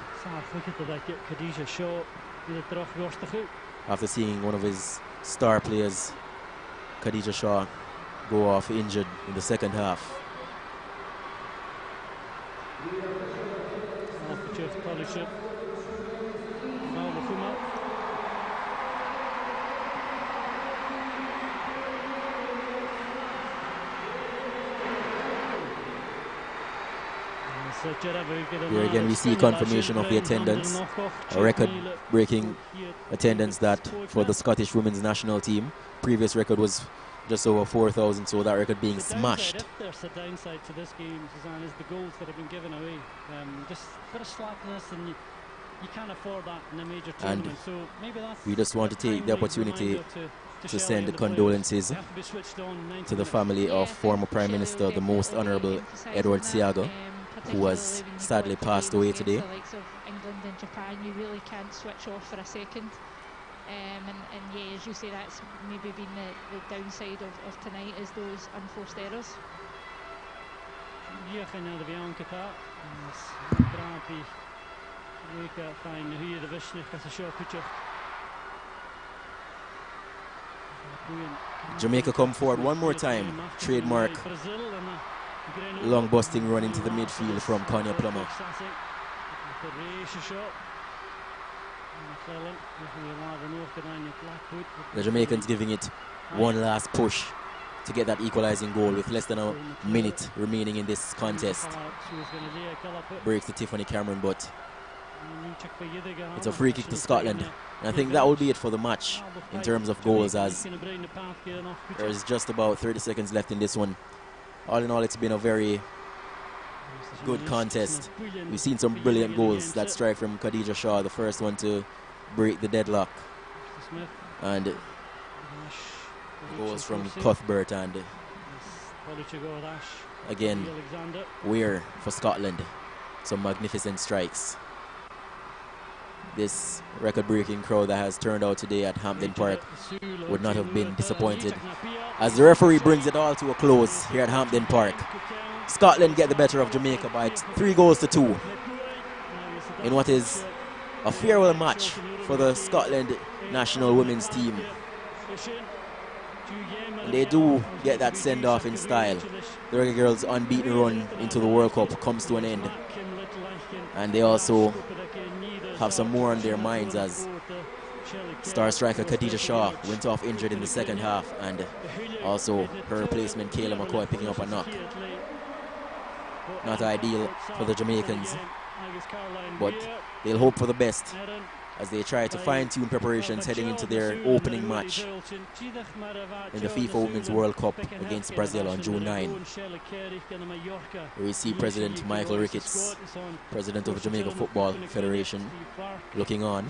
Speaker 1: after seeing one of his star players, Khadija Shaw, go off injured in the second half. Here again we see confirmation of the attendance, a record-breaking attendance that for the Scottish women's national team. Previous record was just over 4,000, so that record being smashed.
Speaker 3: There's a downside to this game, Suzanne, is the goals that have been given away. Just a bit of slackness, and you can't afford that in a major tournament.
Speaker 1: And
Speaker 3: so maybe that's
Speaker 1: we just want to take the opportunity to send the condolences to the family of former Prime Minister, the Most Honourable Edward Seaga, who has sadly passed away today.
Speaker 2: The likes of England and Japan, you really can't switch off for a second. And yeah, as you say, that's maybe been the downside of tonight, is those unforced errors.
Speaker 1: Jamaica come forward one more time. Trademark long busting run into the midfield from Plomo. The Jamaicans giving it one last push to get that equalizing goal with less than a minute remaining in this contest. Breaks the Tiffany Cameron, but it's a free kick to Scotland. And I think that will be it for the match in terms of goals, as there's just about 30 seconds left in this one. All in all, it's been a very good contest. We've seen some brilliant goals. That strike from Khadija Shaw, the first one to break the deadlock. And goals from Cuthbert, and again, Weir for Scotland. Some magnificent strikes. This record-breaking crowd that has turned out today at Hampden Park would not have been disappointed, as the referee brings it all to a close here at Hampden Park. Scotland get the better of Jamaica by 3-2 in what is a farewell match for the Scotland national women's team. And they do get that send-off in style. The Reggae Girlz' unbeaten run into the World Cup comes to an end. And they also have some more on their minds, as star striker Khadija Shaw went off injured in the second half, and also her replacement Kayla McCoy picking up a knock. Not ideal for the Jamaicans, but they'll hope for the best as they try to fine-tune preparations heading into their opening match in the FIFA Women's World Cup against Brazil on June 9. We see President Michael Ricketts, President of the Jamaica Football Federation, looking on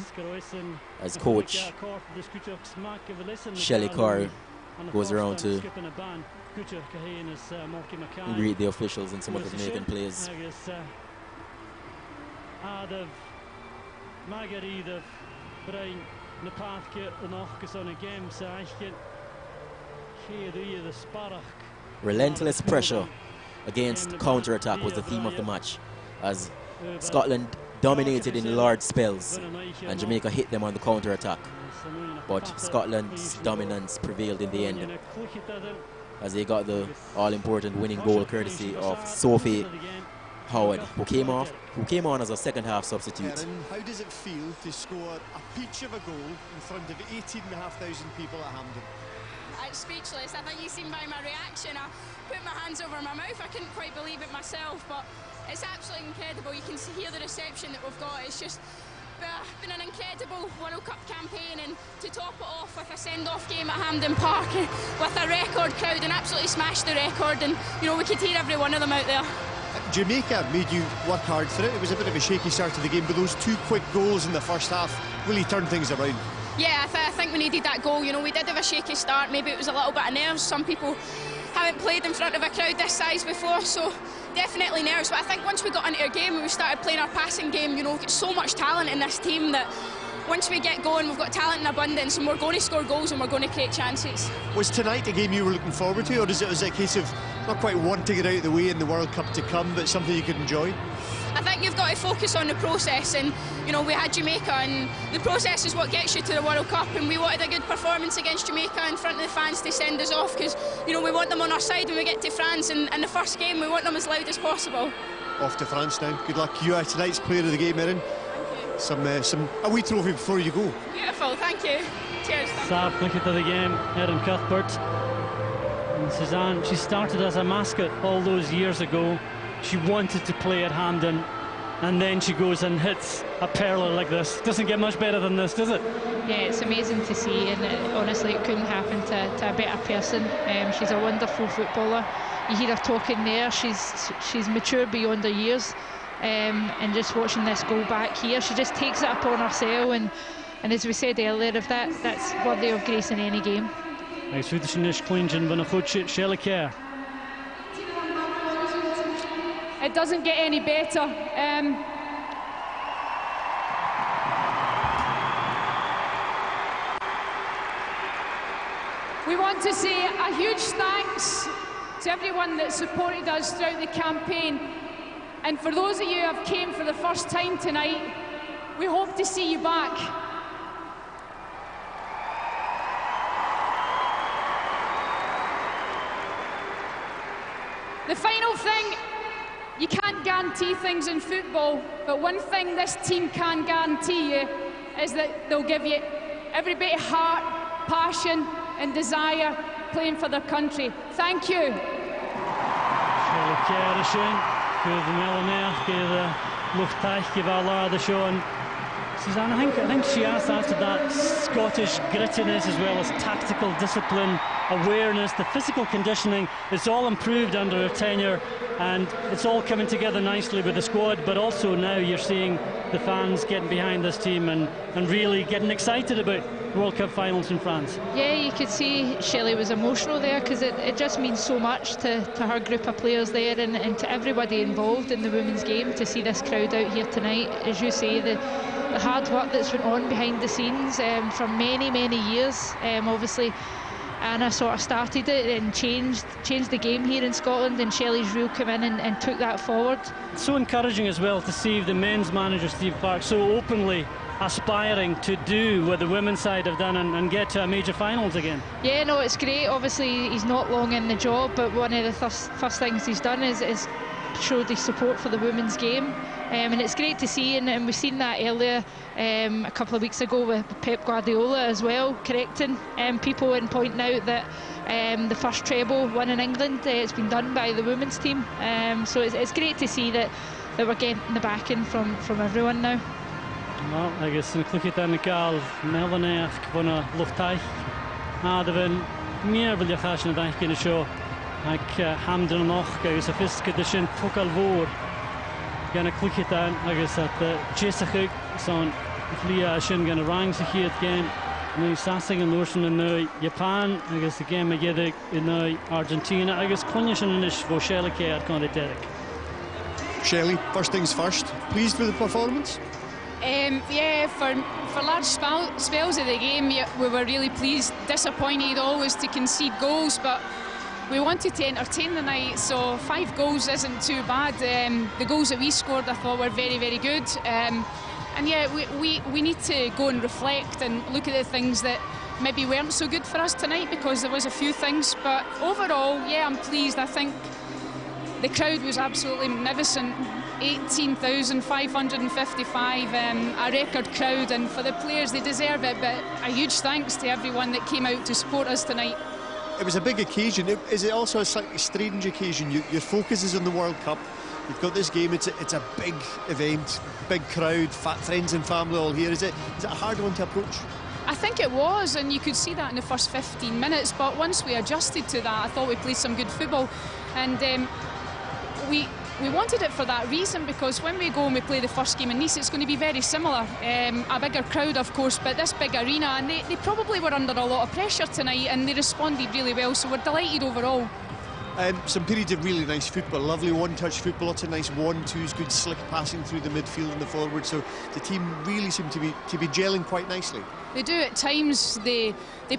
Speaker 1: as Coach Shelley Carr goes around to greet the officials and some of the Jamaican players. Relentless pressure against counter-attack was the theme of the match, as Scotland dominated in large spells and Jamaica hit them on the counter-attack. But Scotland's dominance prevailed in the end, as they got the all-important winning goal courtesy of Sophie Howard, who came on as a second-half substitute.
Speaker 11: Erin, how does it feel to score a peach of a goal in front of 18,500 people at Hampden?
Speaker 12: I'm speechless. I think you've seen by my reaction. I put my hands over my mouth. I couldn't quite believe it myself, but it's absolutely incredible. You can hear the reception that we've got. It's just been an incredible World Cup campaign, and to top it off with a send-off game at Hampden Park with a record crowd, and absolutely smashed the record, and you know, we could hear every one of them out there.
Speaker 11: Jamaica made you work hard for it. It was a bit of a shaky start to the game, but those two quick goals in the first half really turned things around.
Speaker 12: Yeah, I think we needed that goal. You know, we did have a shaky start. Maybe it was a little bit of nerves. Some people haven't played in front of a crowd this size before, so definitely nerves. But I think once we got into our game and we started playing our passing game, you know, we've got so much talent in this team that once we get going, we've got talent in abundance, and we're going to score goals and we're going to create chances.
Speaker 11: Was tonight a game you were looking forward to, or was it a case of not quite wanting it out of the way in the World Cup to come, but something you could enjoy?
Speaker 12: I think you've got to focus on the process, and you know, we had Jamaica, and the process is what gets you to the World Cup, and we wanted a good performance against Jamaica in front of the fans to send us off, because you know, we want them on our side when we get to France, and in the first game we want them as loud as possible. Off to France now. Good luck. You are tonight's player of the game, Erin. A wee trophy before you go. Beautiful, thank you. Cheers.
Speaker 3: Saab looking to the game, Erin Cuthbert. And Suzanne, she started as a mascot all those years ago. She wanted to play at Hampden, and then she goes and hits a perler like this. Doesn't get much better than this, does it?
Speaker 2: Yeah, it's amazing to see, and honestly it couldn't happen to a better person. She's a wonderful footballer. You hear her talking there, she's mature beyond her years. And just watching this go back here, she just takes it upon herself, and as we said earlier, if that's worthy of grace in any game.
Speaker 13: It doesn't get any better. We want to say a huge thanks to everyone that supported us throughout the campaign. And for those of you who have came for the first time tonight, we hope to see you back. The final thing, you can't guarantee things in football, but one thing this team can guarantee you is that they'll give you every bit of heart, passion and desire playing for their country. Thank you.
Speaker 3: Suzanne, I think she asked after that Scottish grittiness as well as tactical discipline, awareness, the physical conditioning. It's all improved under her tenure and it's all coming together nicely with the squad, but also now you're seeing the fans getting behind this team and really getting excited about World Cup finals in France.
Speaker 2: Yeah, you could see Shelley was emotional there because it just means so much to her group of players there and to everybody involved in the women's game to see this crowd out here tonight. As you say, the hard work that's been on behind the scenes for many years. Obviously Anna sort of started it and changed the game here in Scotland, and Shelley's Reel come in and took that forward.
Speaker 3: It's so encouraging as well to see the men's manager Steve Clark so openly aspiring to do what the women's side have done and get to a major finals again.
Speaker 2: Yeah, no, it's great. Obviously he's not long in the job, but one of the first things he's done is showed his support for the women's game, and it's great to see, and we've seen that earlier a couple of weeks ago with Pep Guardiola as well, correcting people and pointing out that the first treble won in England, it's been done by the women's team, so it's great to see that we're getting the backing from everyone now.
Speaker 3: Wel, agus yn clwchyd yn y gael Melanaeth gyfona lwftaich a dyfyn mi'r filiach asyn y daich gyn y sio ac hamdyn yn och agus y ffysg ydysyn ffwcal fôr gan y clwchyd yn agus at jesachig son flia asyn gan y rang sy'n hyd gen neu sasing yn lwrsyn yn neu Japan agus y gem y gedig yn neu Argentina agus clwnias yn ynys fo Shelley Care con y Derek.
Speaker 11: Shelley, first things first, pleased with the performance?
Speaker 12: Yeah, for large spells of the game, we were really pleased. Disappointed always to concede goals, but we wanted to entertain the night, so 5 goals isn't too bad. The goals that we scored, I thought, were very good. And yeah, we need to go and reflect and look at the things that maybe weren't so good for us tonight, because there was a few things. But overall, yeah, I'm pleased. I think the crowd was absolutely magnificent. 18,555, a record crowd, and for the players, they deserve it, but a huge thanks to everyone that came out to support us tonight.
Speaker 11: It was a big occasion. Is it also a slightly strange occasion? Your focus is on the World Cup. You've got this game, it's a big event, big crowd, friends and family all here. Is it a hard one to approach?
Speaker 12: I think it was, and you could see that in the first 15 minutes, but once we adjusted to that, I thought we played some good football, and we wanted it for that reason, because when we go and we play the first game in Nice, it's going to be very similar. A bigger crowd, of course, but this big arena, and they probably were under a lot of pressure tonight, and they responded really well, so we're delighted overall.
Speaker 11: Some periods of really nice football, lovely one-touch football, lots of nice 1-2s, good slick passing through the midfield and the forward, so the team really seem to be gelling quite nicely.
Speaker 12: They do at times. They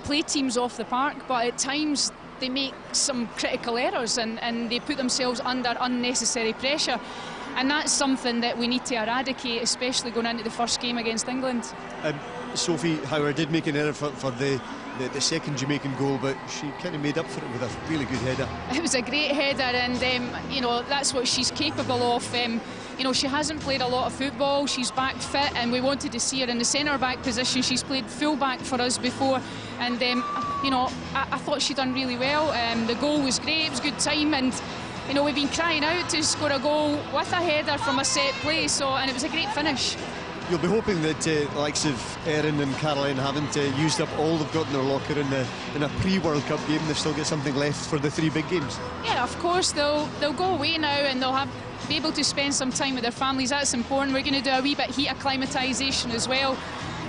Speaker 12: play teams off the park, but at times they make some critical errors and they put themselves under unnecessary pressure, and that's something that we need to eradicate, especially going into the first game against England.
Speaker 11: Sophie Howard did make an error for the second Jamaican goal, but she kind of made up for it with a really good header.
Speaker 12: It was a great header, and you know, that's what she's capable of. You know, she hasn't played a lot of football, she's back fit, and we wanted to see her in the centre-back position. She's played full-back for us before, and you know, I thought she'd done really well. The goal was great, it was good time, and you know, we've been crying out to score a goal with a header from a set play, and it was a great finish.
Speaker 11: You'll be hoping that the likes of Erin and Caroline haven't used up all they've got in their locker in a pre-World Cup game. They've still got something left for the 3 big games.
Speaker 12: Yeah, of course, they'll go away now, and they'll be able to spend some time with their families. That's important. We're going to do a wee bit heat acclimatisation as well.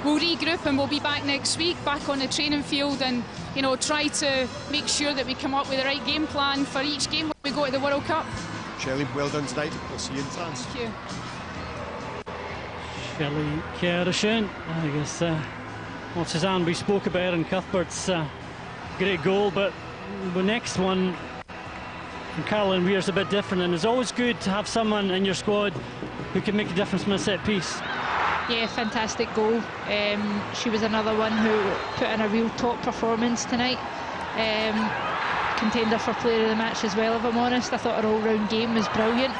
Speaker 12: We'll regroup and we'll be back next week, back on the training field, and you know, try to make sure that we come up with the right game plan for each game when we go to the World Cup.
Speaker 11: Shelley, well done tonight. We'll see you in France.
Speaker 12: Thank you.
Speaker 3: Shelley Care, I guess, well, Suzanne, we spoke about Erin Cuthbert's great goal, but the next one from Caroline Weir's a bit different, and it's always good to have someone in your squad who can make a difference from a set piece.
Speaker 2: Yeah, fantastic goal. She was another one who put in a real top performance tonight. contender for player of the match as well, if I'm honest. I thought her all-round game was brilliant,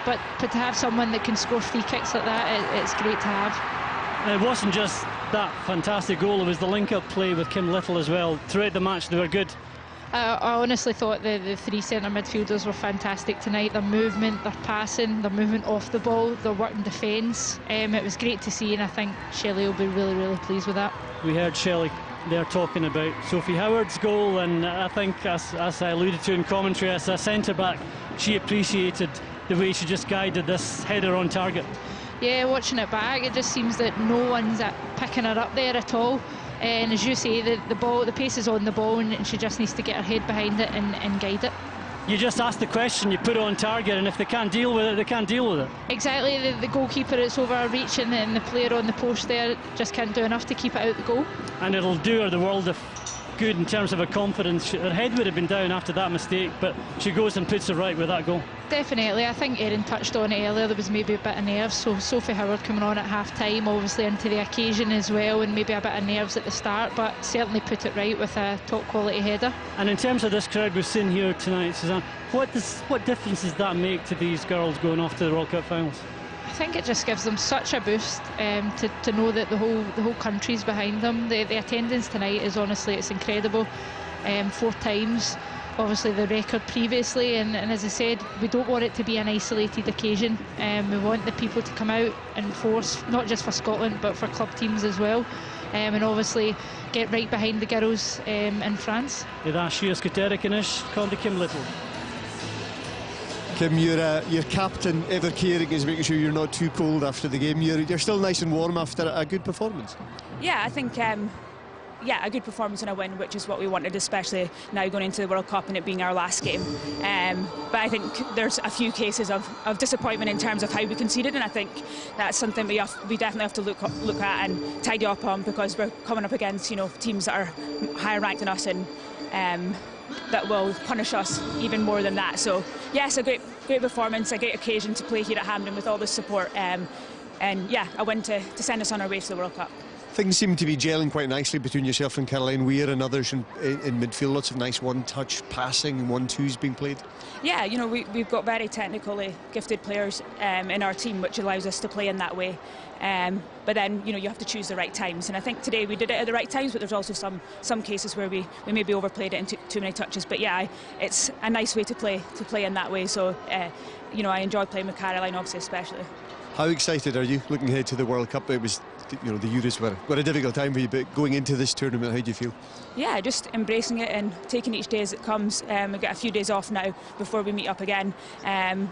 Speaker 2: but to have someone that can score free kicks like that, it's great to have.
Speaker 3: And it wasn't just that fantastic goal, it was the link-up play with Kim Little as well. Throughout the match, they were good.
Speaker 2: I honestly thought the three centre midfielders were fantastic tonight. Their movement, their passing, their movement off the ball, their work in defence. It was great to see, and I think Shelley will be really, really pleased with that.
Speaker 3: We heard Shelley there talking about Sophie Howard's goal, and I think, as I alluded to in commentary, as a centre-back, she appreciated the way she just guided this header on target.
Speaker 2: Yeah, watching it back, it just seems that no one's picking her up there at all. And as you say, the pace is on the ball, and she just needs to get her head behind it and guide it.
Speaker 3: You just ask the question, you put it on target, and if they can't deal with it, they can't deal with it.
Speaker 2: Exactly, the goalkeeper, it's over her reach, and the player on the post there just can't do enough to keep it out the goal.
Speaker 3: And it'll do her the world of good in terms of her confidence. Her head would have been down after that mistake, but she goes and puts it right with that goal.
Speaker 2: Definitely, I think Erin touched on it earlier, there was maybe a bit of nerves, so Sophie Howard coming on at half-time, obviously into the occasion as well, and maybe a bit of nerves at the start, but certainly put it right with a top-quality header.
Speaker 3: And in terms of this crowd we've seen here tonight, Suzanne, what difference does that make to these girls going off to the World Cup finals?
Speaker 2: I think it just gives them such a boost to know that the whole country's behind them. The attendance tonight is honestly, it's incredible. 4 times, obviously the record previously, and as I said, we don't want it to be an isolated occasion. We want the people to come out in force, not just for Scotland but for club teams as well, and obviously get right behind the girls in France.
Speaker 3: Kim Little.
Speaker 11: Kim, your captain, ever caring, is making sure you're not too cold after the game. You're still nice and warm after a good performance.
Speaker 14: Yeah, I think a good performance and a win, which is what we wanted, especially now going into the World Cup and it being our last game. But I think there's a few cases of disappointment in terms of how we conceded, and I think that's something we definitely have to look at and tidy up on, because we're coming up against teams that are higher ranked than us, and that will punish us even more than that. So yes, a great performance, a great occasion to play here at Hampden with all the support, and yeah, a win to send us on our way to the World Cup.
Speaker 11: Things seem to be gelling quite nicely between yourself and Caroline Weir and others in midfield. Lots of nice one-touch passing and 1-2s being played.
Speaker 14: Yeah, we've got very technically gifted players in our team, which allows us to play in that way. But then you have to choose the right times, and I think today we did it at the right times, but there's also some cases where we maybe overplayed it in too many touches. But yeah, it's a nice way to play in that way. So I enjoyed playing with Caroline, obviously, especially.
Speaker 11: How excited are you looking ahead to the World Cup? It was, the Euros were a difficult time for you, but going into this tournament, how do you feel?
Speaker 14: Yeah, just embracing it and taking each day as it comes. We've got a few days off now before we meet up again in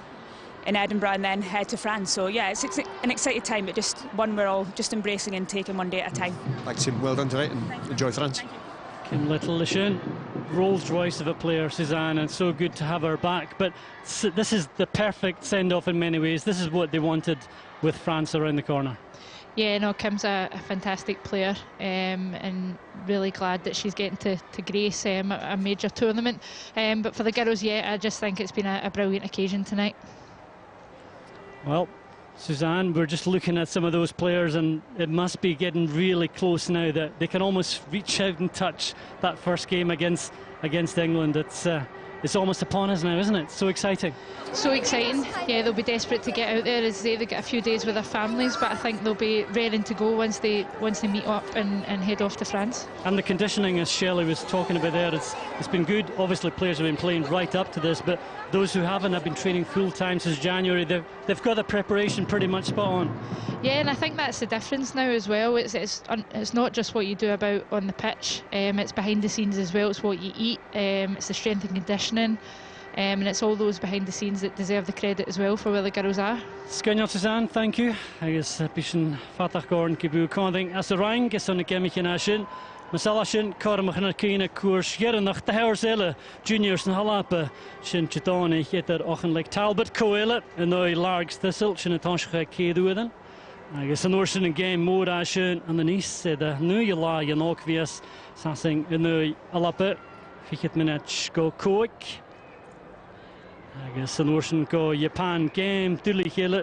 Speaker 14: Edinburgh and then head to France. So yeah, it's an exciting time, but just one we're all just embracing and taking one day at a time.
Speaker 11: Thanks, Tim. Well done tonight, and enjoy France.
Speaker 3: Kim Little, the Rolls Royce of a player, Suzanne, and so good to have her back. But this is the perfect send-off in many ways. This is what they wanted with France around the corner.
Speaker 2: Yeah, no, Kim's a fantastic player, and really glad that she's getting to grace a major tournament. But for the girls, yeah, I just think it's been a brilliant occasion tonight.
Speaker 3: Well, Suzanne, we're just looking at some of those players, and it must be getting really close now that they can almost reach out and touch that first game against England. It's almost upon us now, isn't it? So exciting.
Speaker 2: So exciting. Yeah, they'll be desperate to get out there. As they get a few days with their families, but I think they'll be raring to go once they meet up and head off to France.
Speaker 3: And the conditioning, as Shelley was talking about there, it's been good. Obviously, players have been playing right up to this, but those who haven't have been training full time since January. They've got the preparation pretty much spot on.
Speaker 2: Yeah, and I think that's the difference now as well. It's not just what you do about on the pitch. It's behind the scenes as well. It's what you eat. It's the strength and conditioning. And it's all those behind the scenes that deserve the credit as well for where the girls are.
Speaker 3: Sgynnodd Suzanne, thank you. Agus bishin fatach gorn gibu conding as a rang is on the gemichin ashin. Masalashin Karmachana Kina Kurs Yernach the Haurzella Juniors and Halapa Shin Chitoni Yetter Ochen like Talbot Coela and no largs the Silchin and Tonshka Keduiden. I guess an ocean game more ashin and the niece said a new yala yanokvias sassing a new alapa Fichit Minach go Coik. I guess an ocean go Japan game Dully Hill